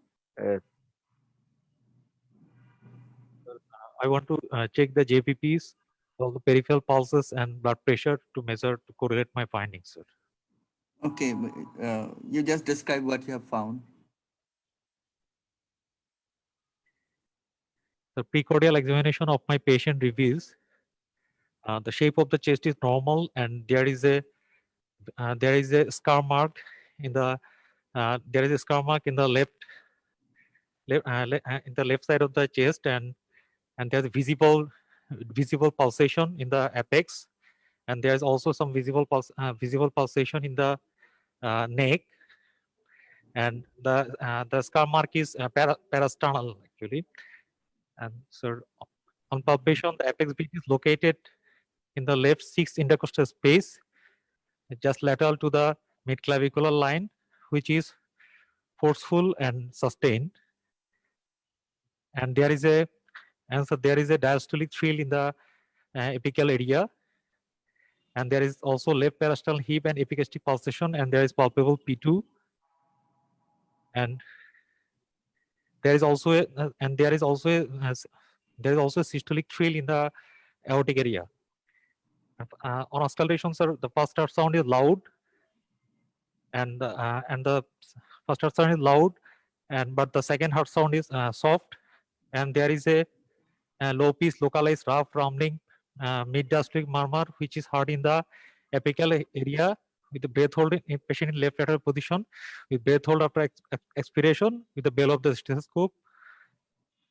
I want to check the JPPs, all the peripheral pulses and blood pressure to measure to correlate my findings, sir. Okay, you just describe what you have found. The precordial examination of my patient reveals the shape of the chest is normal and there is a scar mark in the in the left side of the chest, and there's visible pulsation in the apex, and there's also some visible pulsation in the neck, and the scar mark is parasternal actually. And so on palpation, the apex beat is located in the left 6th intercostal space, just lateral to the midclavicular line, which is forceful and sustained. And there is a diastolic thrill in the apical area, and there is also left parasternal hip and epigastric pulsation, and there is palpable P2, and there is also a systolic thrill in the aortic area. On auscultation, sir, the first heart sound is loud, and the first heart sound is loud, but the second heart sound is soft, and there is a low pitch localized rough rumbling mid diastolic murmur, which is heard in the apical area with the breath hold in patient in left lateral position, with breath hold after expiration, with the bell of the stethoscope,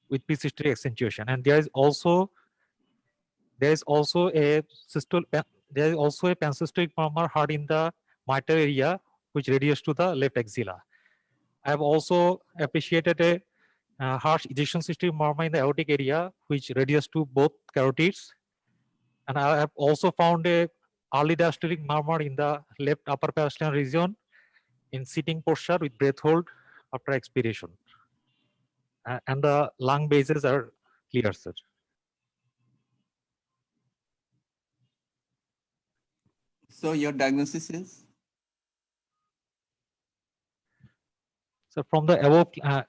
with pitch history accentuation. And there is also a pansystolic murmur heard in the mitral area, which radiates to the left axilla. I have also appreciated a harsh ejection system murmur in the aortic area, which radiates to both carotids. And I have also found a early diastolic murmur in the left upper parasternal region in sitting posture with breath hold after expiration. And the lung bases are clear, sir. So your diagnosis is? So from the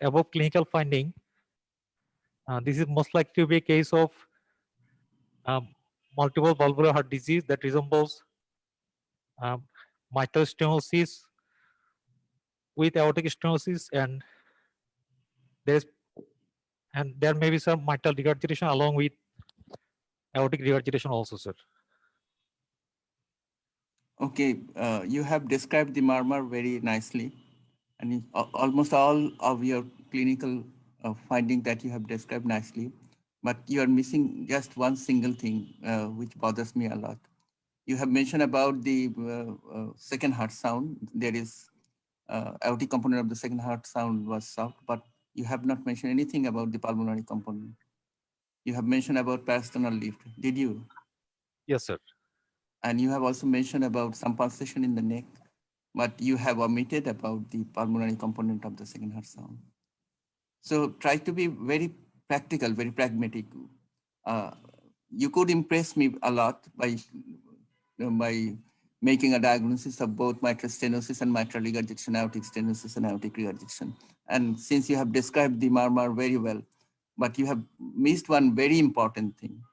above clinical finding, this is most likely to be a case of multiple valvular heart disease that resembles mitral stenosis with aortic stenosis, and there may be some mitral regurgitation along with aortic regurgitation also, sir. Okay, you have described the murmur very nicely, and almost all of your clinical finding that you have described nicely, but you are missing just one single thing, which bothers me a lot. You have mentioned about the second heart sound. There is aortic component of the second heart sound was soft, but you have not mentioned anything about the pulmonary component. You have mentioned about parasternal lift. Did you? Yes, sir. And you have also mentioned about some pulsation in the neck, but you have omitted about the pulmonary component of the second heart sound. So try to be very practical, very pragmatic. You could impress me a lot by making a diagnosis of both mitral stenosis and mitral regurgitation, aortic stenosis and aortic regurgitation. And since you have described the murmur very well, but you have missed one very important thing.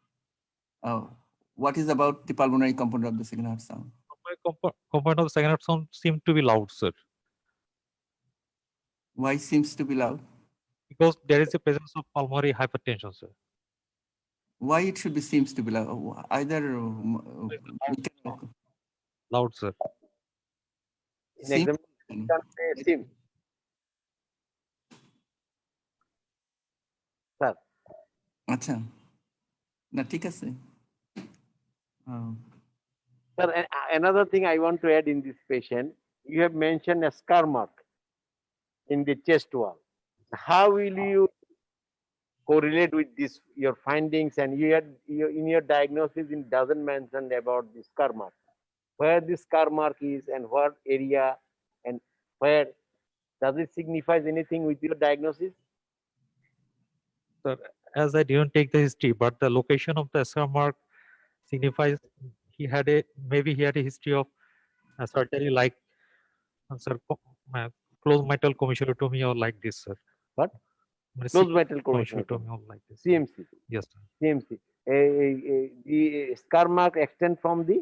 What is about the pulmonary component of the second heart sound? Component of the second heart sound seem to be loud, sir. Why seems to be loud? Because there is a presence of pulmonary hypertension, sir. Why it should be seems to be loud? Either Loud, sir. In seems- examination, you can say sim. Sir, আচ্ছা না ঠিক আছে sir, another thing I want to add in this patient, you have mentioned a scar mark in the chest wall. How will you correlate with this, your findings, and in your diagnosis, it doesn't mention about the scar mark. Where this scar mark is and what area, and where does it signifies anything with your diagnosis? Sir, as I didn't take the history, but the location of the scar mark signifies maybe he had a history of surgery like Sir, close metal commissurotomy or like this, sir. What? মানে Closed metal commissurotomy commissurotomy, or like this. CMC, Yes, sir. CMC. The scar mark extend from the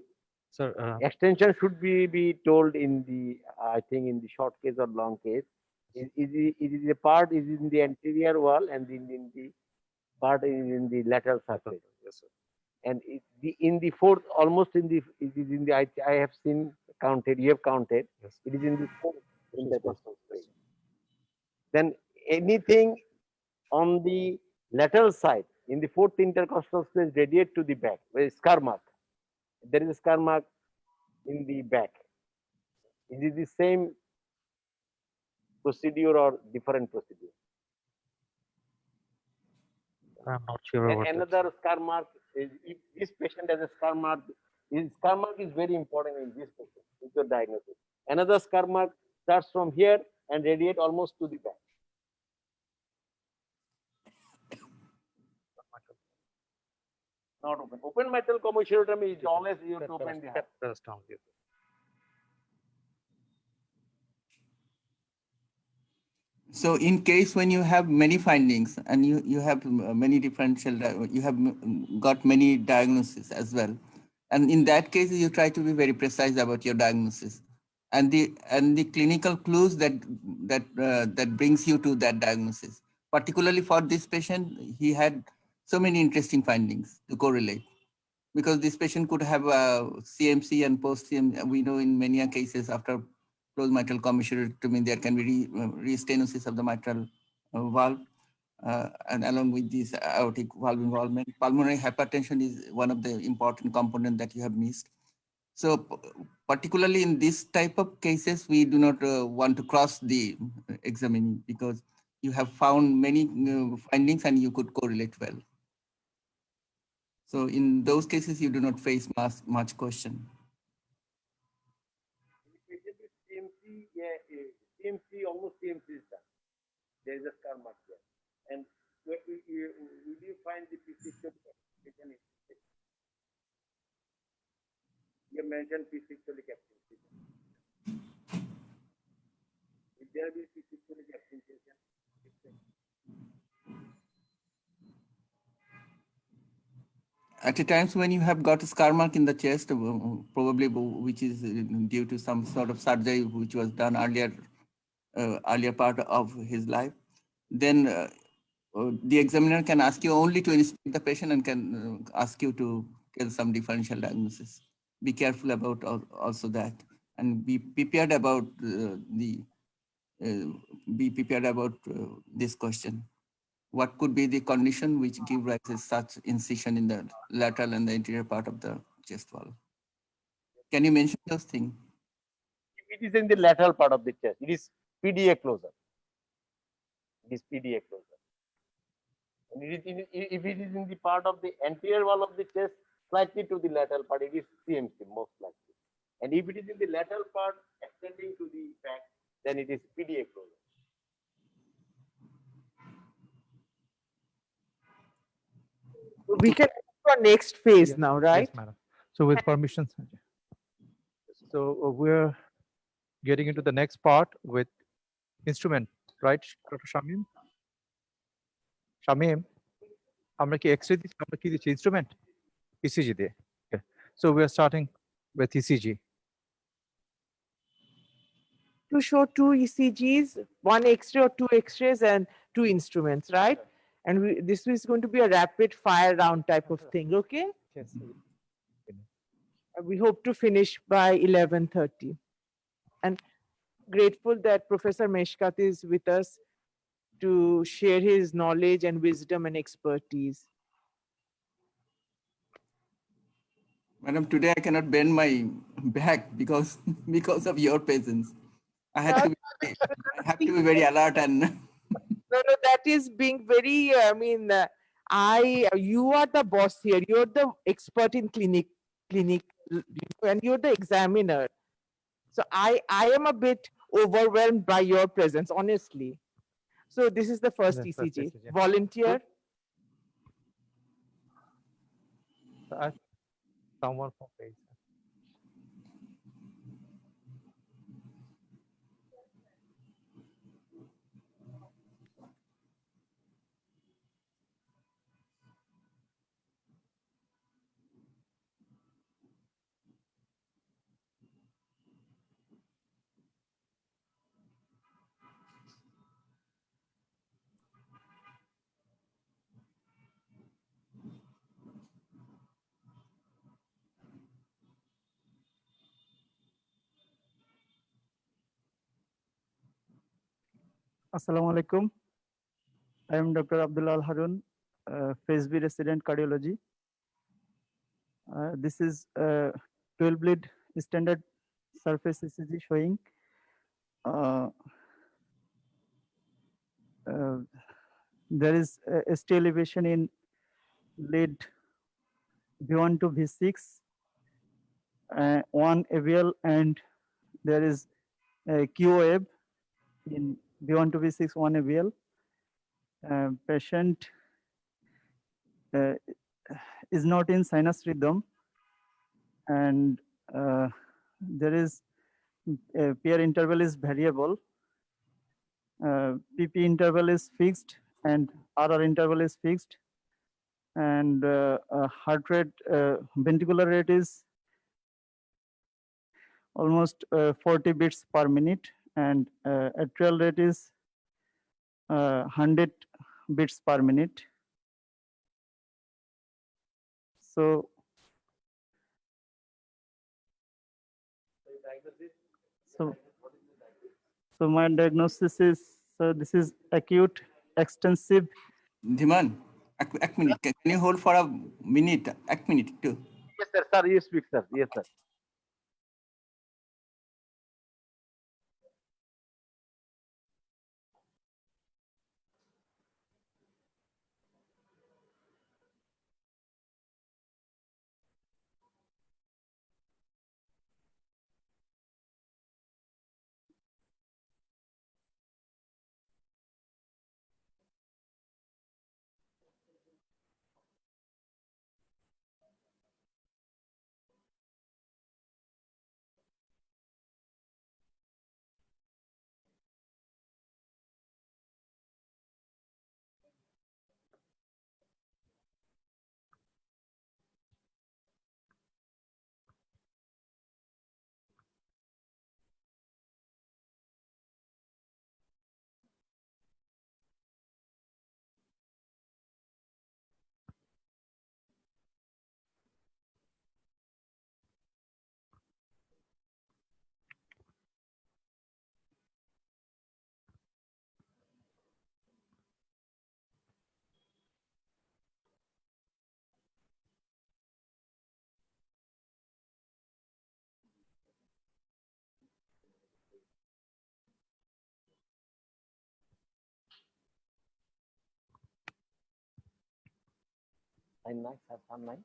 Sir, extension should be told in the, I think in the short case or long case. It is a part is in the anterior wall and in the part is in the lateral surface. yes, sir. And in the fourth, almost in the, it is in the, I have seen counted, you have counted, Yes. it is in the fourth intercostal Yes. space. Then anything on the lateral side in the fourth intercostal space radiate to the back, where is scar mark. There is a scar mark in the back. Is it the same procedure or different procedure? I'm not sure And about that. another scar mark is, if this patient has a scar mark, his scar mark is very important in this patient, with your diagnosis. Another scar mark starts from here and radiate almost to the back. Not open. Open metal commissurotomy is always you have to open the heart. Press down, yes. So in case when you have many findings and you have many differential, you have got many diagnoses as well. And in that case, you try to be very precise about your diagnosis and the clinical clues that brings you to that diagnosis. Particularly for this patient, he had so many interesting findings to correlate, because this patient could have CMC and post-CMC. We know in many cases after closed mitral commissurotomy, there can be restenosis of the mitral valve, and along with this aortic valve involvement. Pulmonary hypertension is one of the important components that you have missed. So particularly in this type of cases, we do not want to cross the examining, because you have found many findings and you could correlate well. So in those cases, you do not face much question. CMC, yeah, CMC, almost CMC is done. There is a scar mark there. And will you find the P6? You mentioned P6 abstinence. Will there be P6 abstinence? At a times when you have got a scar mark in the chest, probably which is due to some sort of surgery which was done earlier part of his life, then the examiner can ask you only to inspect the patient and can ask you to get some differential diagnosis. Be careful about also that, and be prepared about this question. What could be the condition which give rise to such incision in the lateral and the anterior part of the chest wall? Can you mention those things? If it is in the lateral part of the chest, it is PDA closer. It is PDA closer. And if it is in the part of the anterior wall of the chest, slightly to the lateral part, it is CMC most likely. And if it is in the lateral part extending to the back, then it is PDA closer. We can move to our next phase Yes, now, right? Yes, madam. So with permission, Sanjay. So we're getting into the next part with instrument, right, Dr. Shamim? Shamim, আমরা কি X-ray দিচ্ছি, আমরা কি দিচ্ছি instrument? ECG দিয়ে. Okay. So we are starting with ECG. To show two ECGs, one X-ray or two X-rays and two instruments, right? And this is going to be a rapid fire round type of thing, okay? Yes. And we hope to finish by 11:30. And grateful that Professor Meshkat is with us to share his knowledge and wisdom and expertise. Madam, today I cannot bend my back because of your presence. I have to be very alert and No, that is being very, you are the boss here. You're the expert in clinic, and you're the examiner. So I am a bit overwhelmed by your presence, honestly. So this is the first The first ECG. ECG. Volunteer. Someone from page. Assalamu alaikum. I am Dr. Abdullah Al Harun, Phase B resident cardiology. This is 12 bleed standard surface ECG showing there is a ST elevation in lead V1 to V6, one AVL, and there is a QOAB in V1 to V6, one AVL. Patient is not in sinus rhythm, and there is peer interval is variable. PP interval is fixed and RR interval is fixed, and heart rate, ventricular rate is almost 40 beats per minute, and atrial rate is 100 beats per minute. So, so my diagnosis is, so this is acute extensive. Dhiman, ek minute. Can you hold for a minute? Ek minute too. Yes, sir. Sir, you speak, sir. Yes, sir. Nice, sir. Nice.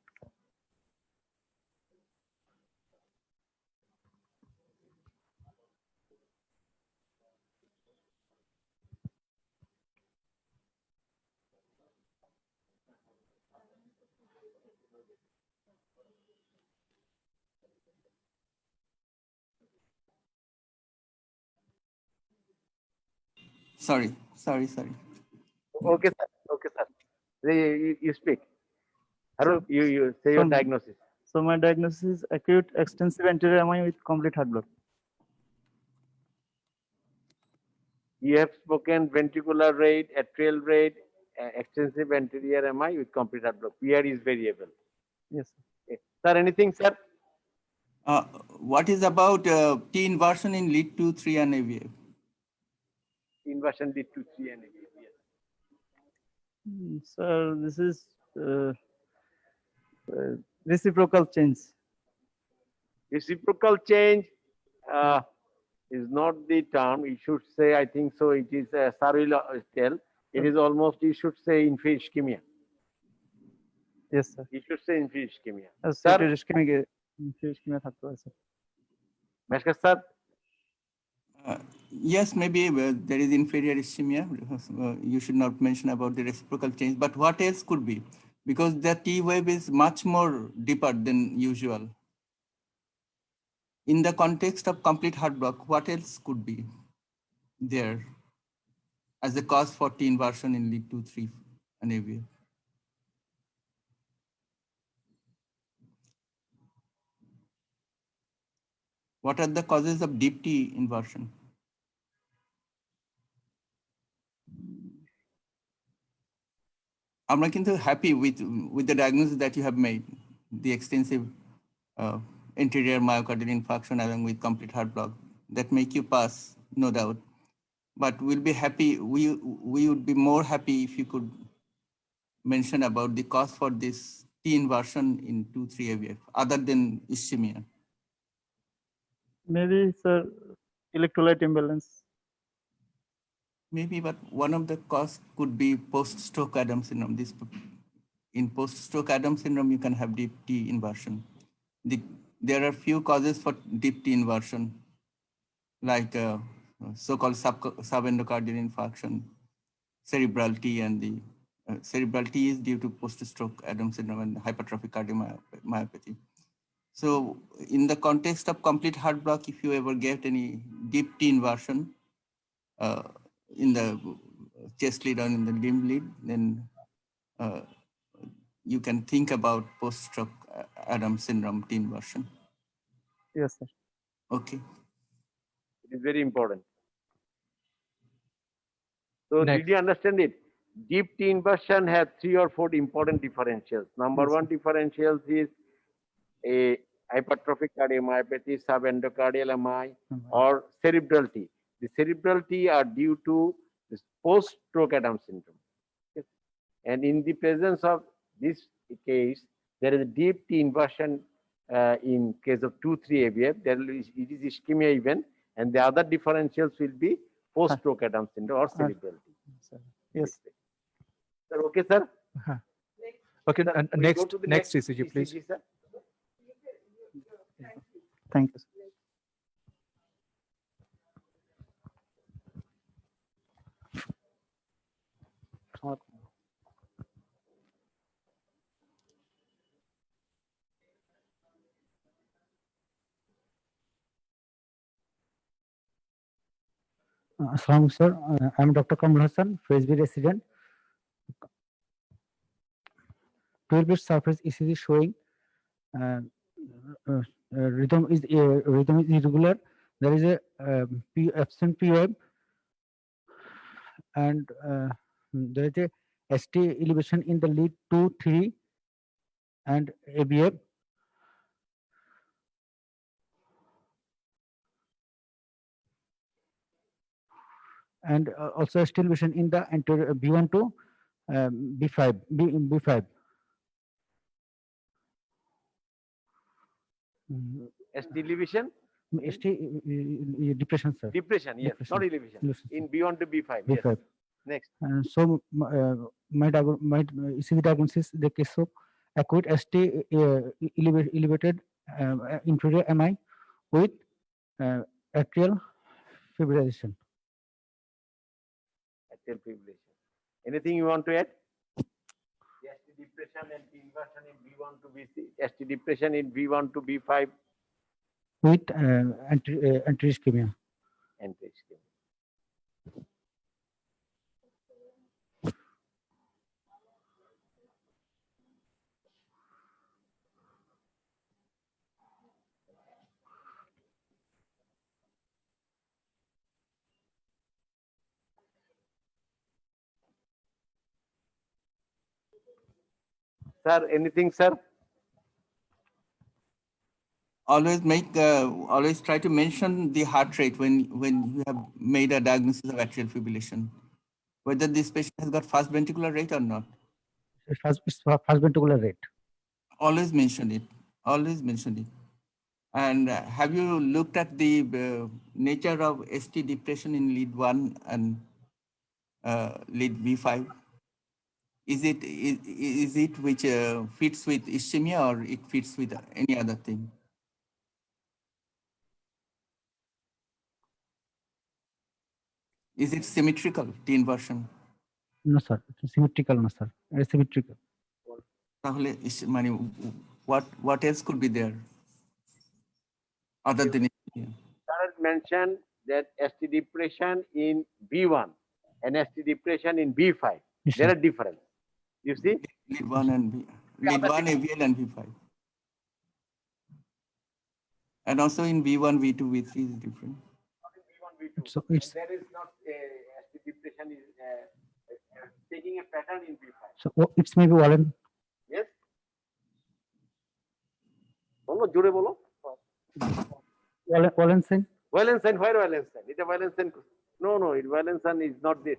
Sorry. Okay, sir. Okay, sir. You speak. Harun, you say your Some- diagnosis. So my diagnosis is acute extensive anterior MI with complete heart block. You have spoken ventricular rate, atrial rate, extensive anterior MI with complete heart block. PR is variable. Yes. Okay. Sir, anything, sir? What is about T inversion in lead 2, 3 and AVF? Inversion lead to 3 and yes. So this is reciprocal change. Reciprocal change is not the term. You should say, I think so, it is sir will tell. It is almost, you should say inferior ischemia. Yes, sir. You should say inferior ischemia. Associated ischemic থাকতে পারে, sir. Meshkar sir? Yes, maybe there is inferior ischemia. You should not mention about the reciprocal change, but what else could be? Because the T wave is much more deeper than usual. In the context of complete heart block, what else could be there as the cause for T inversion in lead 2, 3 and AVF? What are the causes of deep T inversion? I'm happy with the diagnosis that you have made, the extensive anterior myocardial infarction along with complete heart block that make you pass, no doubt. but we'll be happy. We would be more happy if you could mention about the cause for this T inversion in 2,3 AVF other than ischemia. Maybe, sir, electrolyte imbalance. Maybe, but one of the cause could be post-stroke Adams syndrome. In post-stroke Adams syndrome, you can have deep T inversion. There are few causes for deep T inversion, like so-called subendocardial infarction, cerebral T, and the cerebral T is due to post-stroke Adams syndrome and hypertrophic cardiomyopathy. So in the context of complete heart block, if you ever get any deep T inversion in the chest lead or in the limb lead, then you can think about post-stroke Adams syndrome T inversion. Yes, sir. Okay. It is very important. So Next. did you understand it? Deep T inversion has 3 or 4 important differentials. Number Yes, one differentials is a hypertrophic cardiomyopathy, subendocardial MI, or cerebral T. The cerebral T are due to this post-stroke Adams syndrome. Yes. And in the presence of this case, there is a deep T inversion in case of 2,3 AVF. It is ischemia event, and the other differentials will be post-stroke Adams syndrome or cerebral T. Yes. Sir, okay, sir? Okay, Sir, and we go next, to the next ECG, please. sir. Thank you. Assalamu sir, I'm Dr. Kamal Hassan, FSB resident. 12-bit surface ECG showing rhythm is irregular. There is a absent P wave, and there is a ST elevation in the lead 2, 3, and ABF. And also ST elevation in the anterior B1 to B5, B5. ST elevation, ST depression, sir. depression, yes, Depression. not elevation. Elevation, In B1 to B5, B5. yes. Next, So my ECG diagnosis, the case of acute ST elevated inferior MI with atrial fibrillation. atrial fibrillation. Anything you want to add? ST depression and T inversion in B1 to B6, ST depression in B1 to B5 With anti-ischemia. and ischemia. Sir, anything, sir? Always try to mention the heart rate when you have made a diagnosis of atrial fibrillation, whether this patient has got fast ventricular rate or not. It's fast ventricular rate. Always mention it. Always mention it. And have you looked at the nature of ST depression in lead 1 and lead B5? Is it which fits with ischemia or it fits with any other thing? Is it symmetrical, T inversion? No, sir. It's symmetrical, no, sir. It's symmetrical. What else could be there other than ischemia? Sir mentioned that ST depression in B1 and ST depression in B5. Yes, There sir. are different. You see? Lead 1 and B, lead 1 AVL and V5. And also in V1, V2, V3 is different. So it's There is not ST depression is taking a pattern in B5. so it's maybe Wallen. Yes? বলো জোরে বলো Wallenstein. Wallenstein, where Wallenstein? এটা Wallenstein No, Evalenson is not this.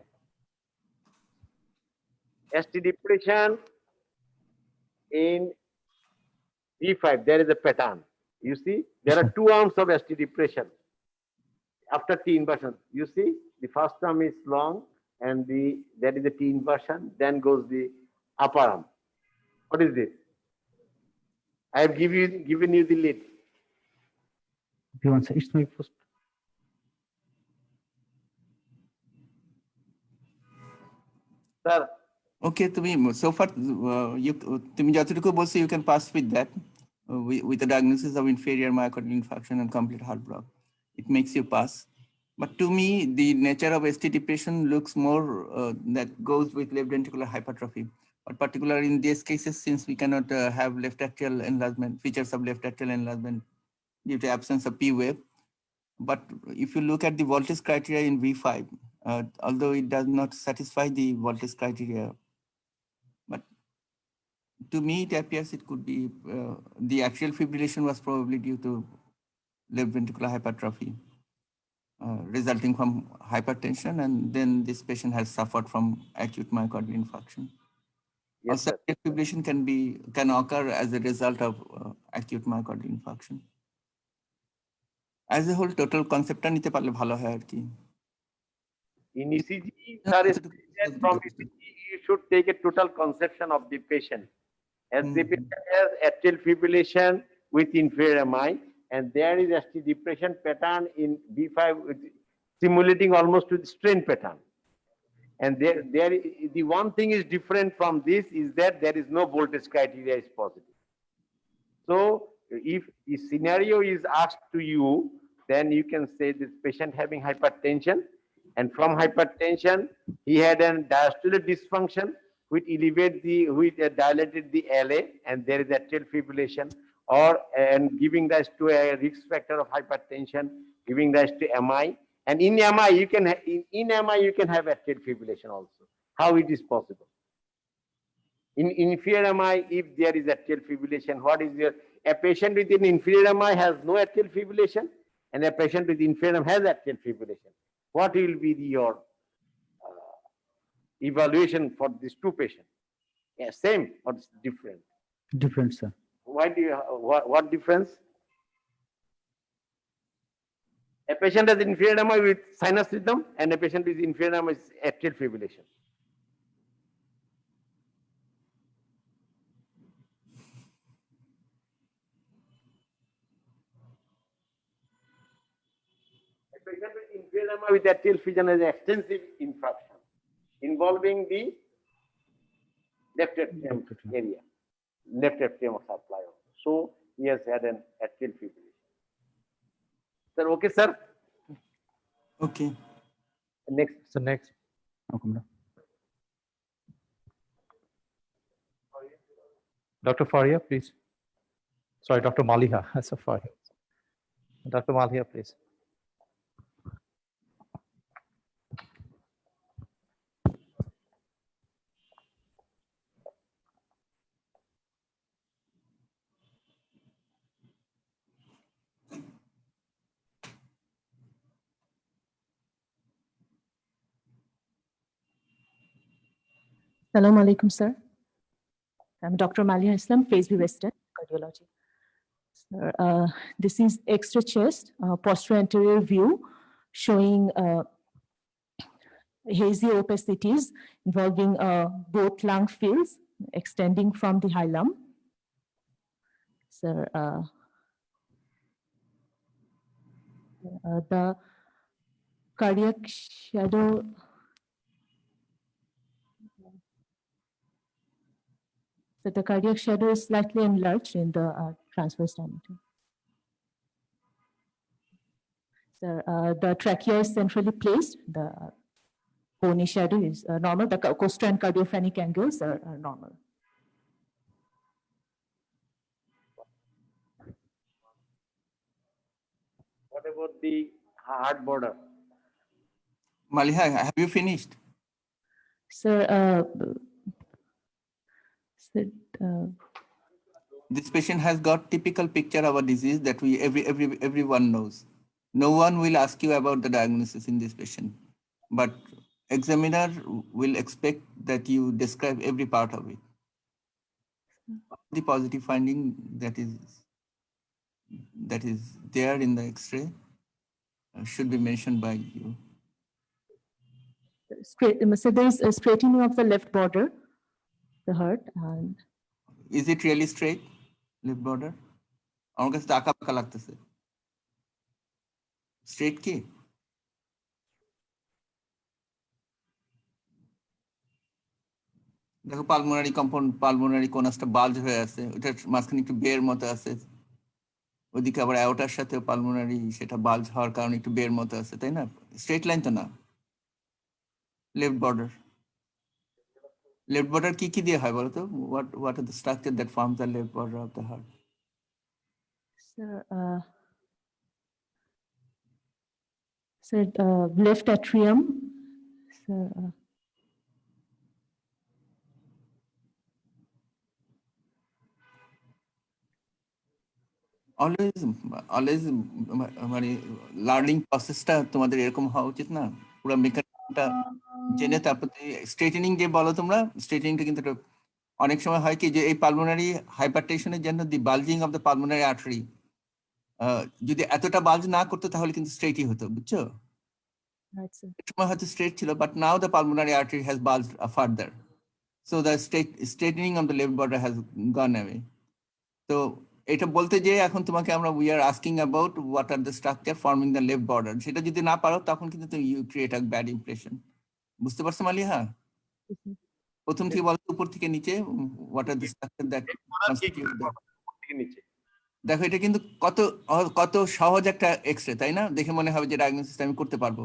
ST depression in V5, there is a pattern. You see, there are two arms of ST depression after T inversion. You see, the first arm is long and there is a T inversion, then goes the upper arm. What is this? I have given you the lead. V1 sir, it's my first. Sir, Okay, so far তুমি যতটুকু বলছো, you can pass with that, with the diagnosis of inferior myocardial infarction and complete heart block. It makes you pass. But to me, the nature of ST depression looks more that goes with left ventricular hypertrophy. But particularly in these cases, since we cannot have left atrial enlargement, features of left atrial enlargement due to absence of P wave. But if you look at the voltage criteria in V5, although it does not satisfy the voltage criteria, but to me it appears it could be the atrial fibrillation was probably due to left ventricular hypertrophy resulting from hypertension, and then this patient has suffered from acute myocardial infarction. yes, Also, sir. atrial fibrillation can occur as a result of acute myocardial infarction. As a whole, total concept নিতে পারলে ভালো হয় আর কি। In ECG, sir, is that from ECG, you should take a total conception of the patient. As the patient has atrial fibrillation with inferior MI, and there is ST depression pattern in B5 simulating almost to the strain pattern. And the one thing is different from this is that there is no voltage criteria is positive. So if the scenario is asked to you, then you can say this patient having hypertension, and from hypertension, he had a diastolic dysfunction which dilated the LA, and there is atrial fibrillation, and giving rise to a risk factor of hypertension, giving rise to MI. And in MI, in MI you can have atrial fibrillation also. How it is possible? In inferior MI, if there is atrial fibrillation, a patient with an inferior MI has no atrial fibrillation, and a patient with inferior MI has atrial fibrillation. What will be your evaluation for these two patients? Yeah, same or different? Different, sir. Why do you, what difference? A patient has inferior MI with sinus rhythm, and a patient with inferior MI with atrial fibrillation. A patient with inferior MI with atrial fibrillation has extensive infarction involving the left atrium area, left atrium supply. So he has had an atrial fibrillation. Sir, okay, sir. Okay. Next. So next, Dr. Faria, please. Sorry, Dr. Maliha. So Faria. Dr. Maliha, please. Assalamu alaikum, sir. I'm Dr. Maliha Islam, Phase B Western Cardiology. Sir, this is extra chest, posterior anterior view showing hazy opacities involving both lung fields extending from the hilum. Sir, the cardiac shadow. So the cardiac shadow is slightly enlarged in the transverse diameter. So the trachea is centrally placed. The bony shadow is normal. The costa and cardiophrenic angles are normal. What about the heart border? Maliha, have you finished? Sir, This patient has got typical picture of a disease that everyone knows. No one will ask you about the diagnosis in this patient. but examiner will expect that you describe every part of it. The positive finding that is there in the X-ray should be mentioned by you. So there's a straightening of the left border, the heart, and Is it really straight, left border? আমার কাছে তো আঁকা বাঁকা লাগতেছে। Straight কি? দেখো pulmonary compound, pulmonary কোনাসটা বাল্জ হয়ে আছে, ওটার মাঝখানে একটু বের মতো আছে। ওদিকে আবার অ্যাওটার সাথে পালমোনারি সেটা বাল্জ হওয়ার কারণে একটু বের মতো আছে, তাই না? স্ট্রেট লাইন তো না। লেফট বর্ডার, লেফট বর্ডার কি কি দিয়ে হয় বলতো? what are the structure that forms the left border of the heart? left atrium. So, always মানে লার্নিং প্রসেসটা তোমাদের এরকম হওয়া উচিত না, পুরো মেকানিজমটা জেনে তারপর স্ট্রেটেনিং যে বলো তোমরা, স্ট্রেটেনিংটা কিন্তু অনেক সময় হয় কি যে এই পালমোনারি হাইপারটেনশনের জন্য the bulging of the pulmonary artery যদি এতটা বালজ না করতো তাহলে কিন্তু স্ট্রেটই হতো, বুঝছো? right, sir. সময় হয়তো স্ট্রেট ছিল, but now the pulmonary artery has bulged further, so the straightening of the left border has gone away. তো এটা বলতে যে এখন তোমাকে আমরা we are asking about what are the structure forming the left border, সেটা যদি না পারো তখন কিন্তু তুমি you create a bad impression. বুঝতে পারছো মালিহা? প্রথম থেকে বলো উপর থেকে নিচে, what are the structure that constitute that. নিচে দেখো এটা কিন্তু কত সহজ একটা এক্সরে, তাই না? দেখে মনে হবে যে ডায়াগনোসিস আমি করতে পারবো,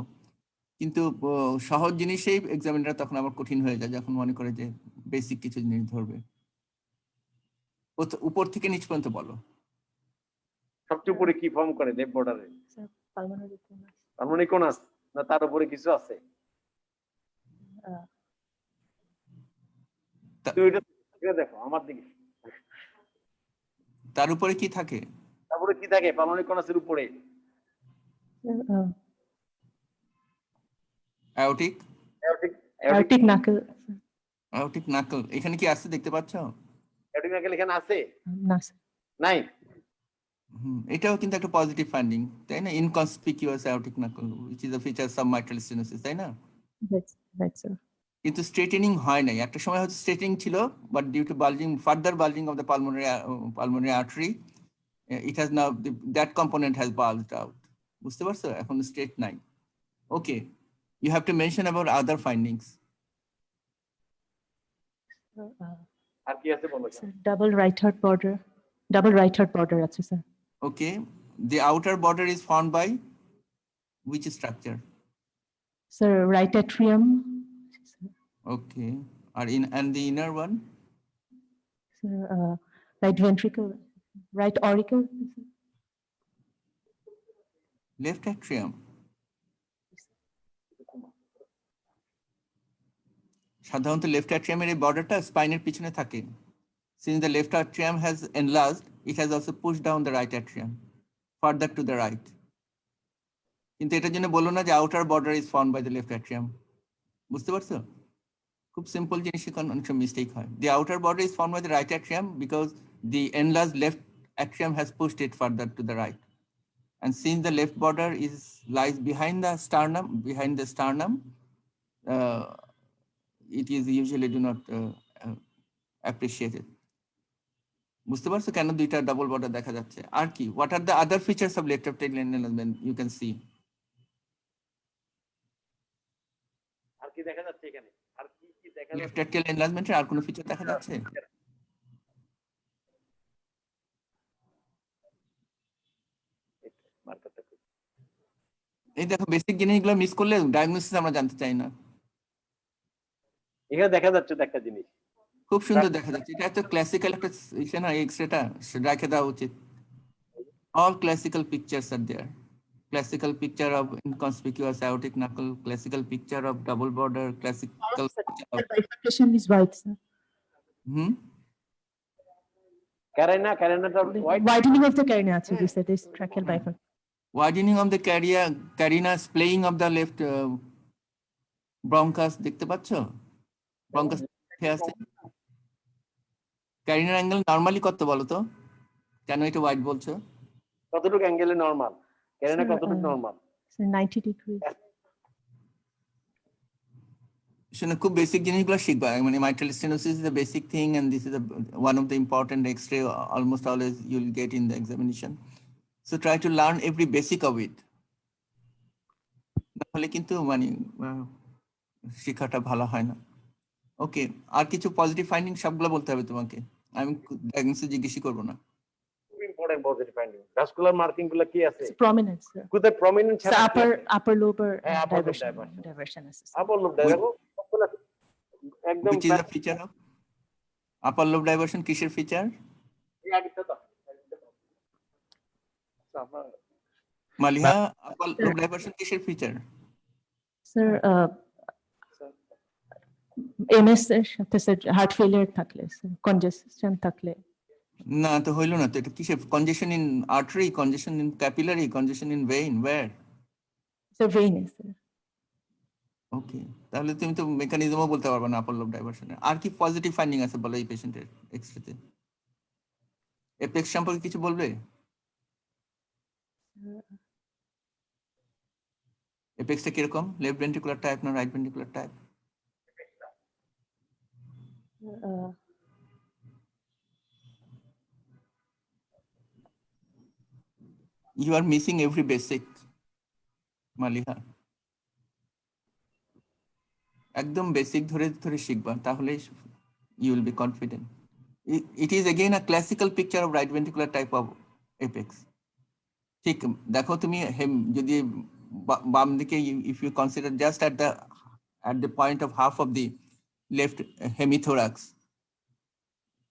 কিন্তু সহজ জিনিসেই এক্সামিনার তখন আবার কঠিন হয়ে যায় যখন মনে করে যে বেসিক কিছু জিনিস ধরবে। উপর থেকে নিচ পর্যন্ত বলো। সবচেয়ে উপরে কি ফর্ম করে লেফট বর্ডারে? Pulmonary conus. পালমোনারি কোনাস না তার উপরে কিছু আছে? তুই এটা দেখো আমার দিকে, তার উপরে কি থাকে? তারপরে কি থাকে পালমোনারি কোনাসের উপরে? Aortic Aortic knuckle. Aortic Nakol এখানে কি আছে দেখতে পাচ্ছ? অ্যাওটিক নাকেল এখানে আছে? No, sir. নাই? এটাও কিন্তু একটা পজিটিভ ফাইন্ডিং, তাই না? ইনকনসপিকিউয়াস aortic Nakol which is a feature of submitral stenosis, তাই না? Right, sir. কিন্তু স্ট্রেটেনিং হয় নাই, একটা সময় হয়তো স্ট্রেটেনিং ছিল, but due to bulging, further bulging of the pulmonary artery, it has now that component has bulged out. বুঝতে পারছো? এখন স্ট্রেট নাই। Okay, you have to mention about other findings. আর কি আছে বলো? Sir, double right heart border. Double right heart border, আছে, sir. Okay, the outer border is formed by which structure? Sir, right atrium. Okay, and the inner one? Sir, right ventricle, right auricle. Left atrium. সাধারণত left অ্যাট্রিয়ামের এই বর্ডারটা স্পাইনের পিছনে থাকে। Since the left atrium has enlarged, it has also pushed down the right atrium further to the right. কিন্তু এটার জন্য বললো না যে outer border is formed by the left atrium. বুঝতে পারছো? খুব সিম্পল জিনিস, অনেক সময় মিস্টেক হয়। The outer border is formed by the right atrium because the enlarged left atrium has pushed it further to the right. And since the left border lies behind the sternum, it is usually do not appreciated. বুঝতে পারছো কেন দুইটা double border দেখা যাচ্ছে? আর কি, what are the other features of left atrial enlargement you can see? আর কি দেখা যাচ্ছে এখানে? আর কি কি দেখা লেফট atrial enlargement এর আর কোনো ফিচার দেখা যাচ্ছে? এই দেখো বেসিক জিনিসগুলো মিস করলে ডায়াগনোসিস আমরা জানতে চাই না। এখানে দেখা যাচ্ছে একটা জিনিস, খুব সুন্দর দেখা যাচ্ছে। এটা তো ক্লাসিক্যাল একটা ইসে না, এক্সরেটা রেখে দেওয়া উচিত। All classical pictures are there. Classical picture of inconspicuous aortic knuckle, classical picture of double border, classical picture of Bifurcation is white, sir. ক্যারেনাটা white. Widening of the carina, actually, you said is tracheal bifurcation. widening of the carina, splaying of the left bronchus দেখতে পাচ্ছ? Bronchus আছে। ক্যারিনার angle normally কত বলো তো? কেন এটা white বলছো? কতটুকু অ্যাঙ্গেলে নরমাল? ক্যারিনা Sir, কতটুকু নরমাল? So 90 degrees. শুনে খুব বেসিক জিনিসগুলো শিখবা, মানে mitral stenosis is the basic thing and this is one of the important X-ray almost always you'll get in the examination. So try to learn every basic of it. নাহলে কিন্তু মানে শেখাটা ভালো হয় না। ওকে, আর কিছু পজিটিভ ফাইন্ডিং সবগুলো বলতে হবে তোমাকে, আমি ডায়াগনোসিস জিজ্ঞেসই করবো না। খুব important positive finding. Vascular marking গুলো কি আছে? It's prominent, sir. কোথায় প্রমিনেন্ট So ছাড়া? upper lobar হ্যাঁ, upper lobe diversion, diversion. diversion assist. Upper lobe দেখো সবগুলো একদম Which is the feature of upper lobe diversion? কিসের ফিচার? মালিহা, upper lobe diversion কিসের ফিচার? Sir, MS এর সাথে স্যার হার্ট ফেলিয়ার থাকলে, স্যার কনজেশন থাকলে। না তো হইলো না তো, এটা কিসের? Congestion in artery, congestion in capillary, congestion in vein, where? Sir ভেইনে, স্যার। ওকে, তাহলে তুমি তো মেকানিজমও বলতে পারবে না আপার লোব ডাইভারশনের। আর কি পজিটিভ ফাইন্ডিং আছে বলো এই পেশেন্টের এক্সরেতে? এপেক্স সম্পর্কে কিছু বলবে? এপেক্সটা কিরকম? লেফট ভেন্ট্রিকুলার টাইপ না right ventricular type? You are missing every basic, Maliha. একদম বেসিক ধরে ধরে শিখবা, তাহলে you will be confident. It is again a classical picture of right ventricular type of apex. ঠিক দেখো তুমি যদি বাম দিকে, if you consider just at the point of half of the left hemithorax,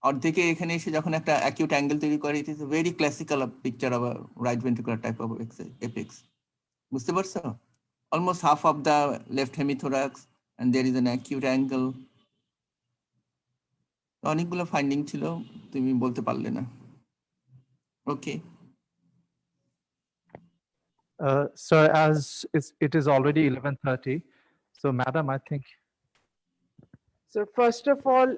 অর্ধেকে এখানে এসে যখন একটা acute angle তৈরি করে, it is a very classical picture of a right ventricular type of apex. বুঝতে পারছো? Almost half of the left hemithorax and there is an acute angle. অনেকগুলো finding ছিল, তুমি বলতে পারলে না। ওকে, Sir, as it is already 11:30, so madam, I think So first of all,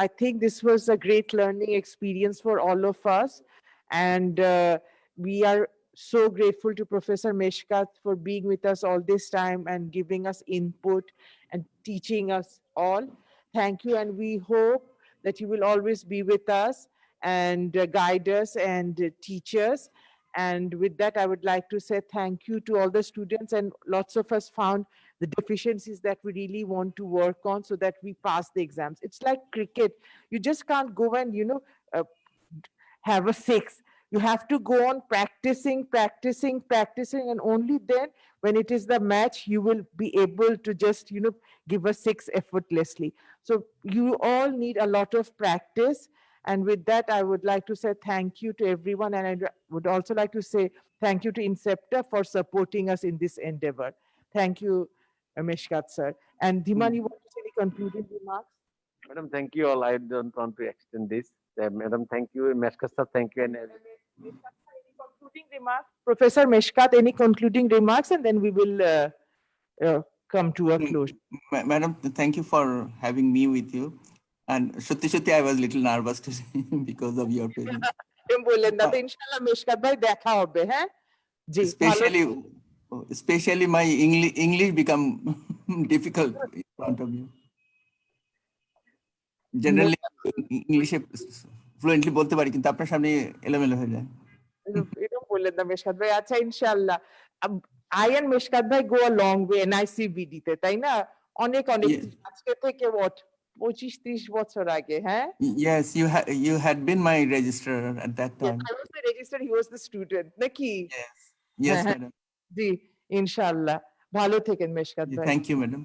I think this was a great learning experience for all of us. And we are so grateful to Professor Meshkat for being with us all this time and giving us input and teaching us all. Thank you. And we hope that you will always be with us and guide us and teach us. And with that, I would like to say thank you to all the students, and lots of us found the deficiencies that we really want to work on so that we pass the exams. It's like cricket. You just can't go and, have a six. You have to go on practicing, and only then when it is the match, you will be able to just, give a six effortlessly. So you all need a lot of practice. And with that, I would like to say thank you to everyone. And I would also like to say thank you to Incepta for supporting us in this endeavor. Thank you, Meshkat sir. And Dhiman, you want to say any concluding remarks? Madam, thank you all. I don't want to extend this. Madam, thank you. Meshkat sir, thank you. And Any concluding remarks? Professor Meshkat, any concluding remarks? And then we will come to a close. Madam, thank you for having me with you. And সত্যি সত্যি I was little nervous because of your presence. বললেন না তো, ইনশাআল্লাহ মেশকাত ভাই দেখা হবে, হ্যাঁ জি। Especially my English become difficult in front of you. Generally ইংলিশে ফ্লুয়েন্টলি বলতে পারি, কিন্তু আপনার সামনে এলোমেলো হয়ে যায়। এরকম বললেন না মেশকাত ভাই। আচ্ছা, ইনশাআল্লাহ I and মেশকাত ভাই go a long way NICBD তে, তাই না? অনেক আজকে থেকে 25-30 বছর আগে, হ্যাঁ? Yes, you had been my registrar at that time. I was the registrar, he was the student, নাকি? Yes, madam. জি, ইনশাআল্লাহ। ভালো থেকেন মেশকাত ভাই। Thank you, madam.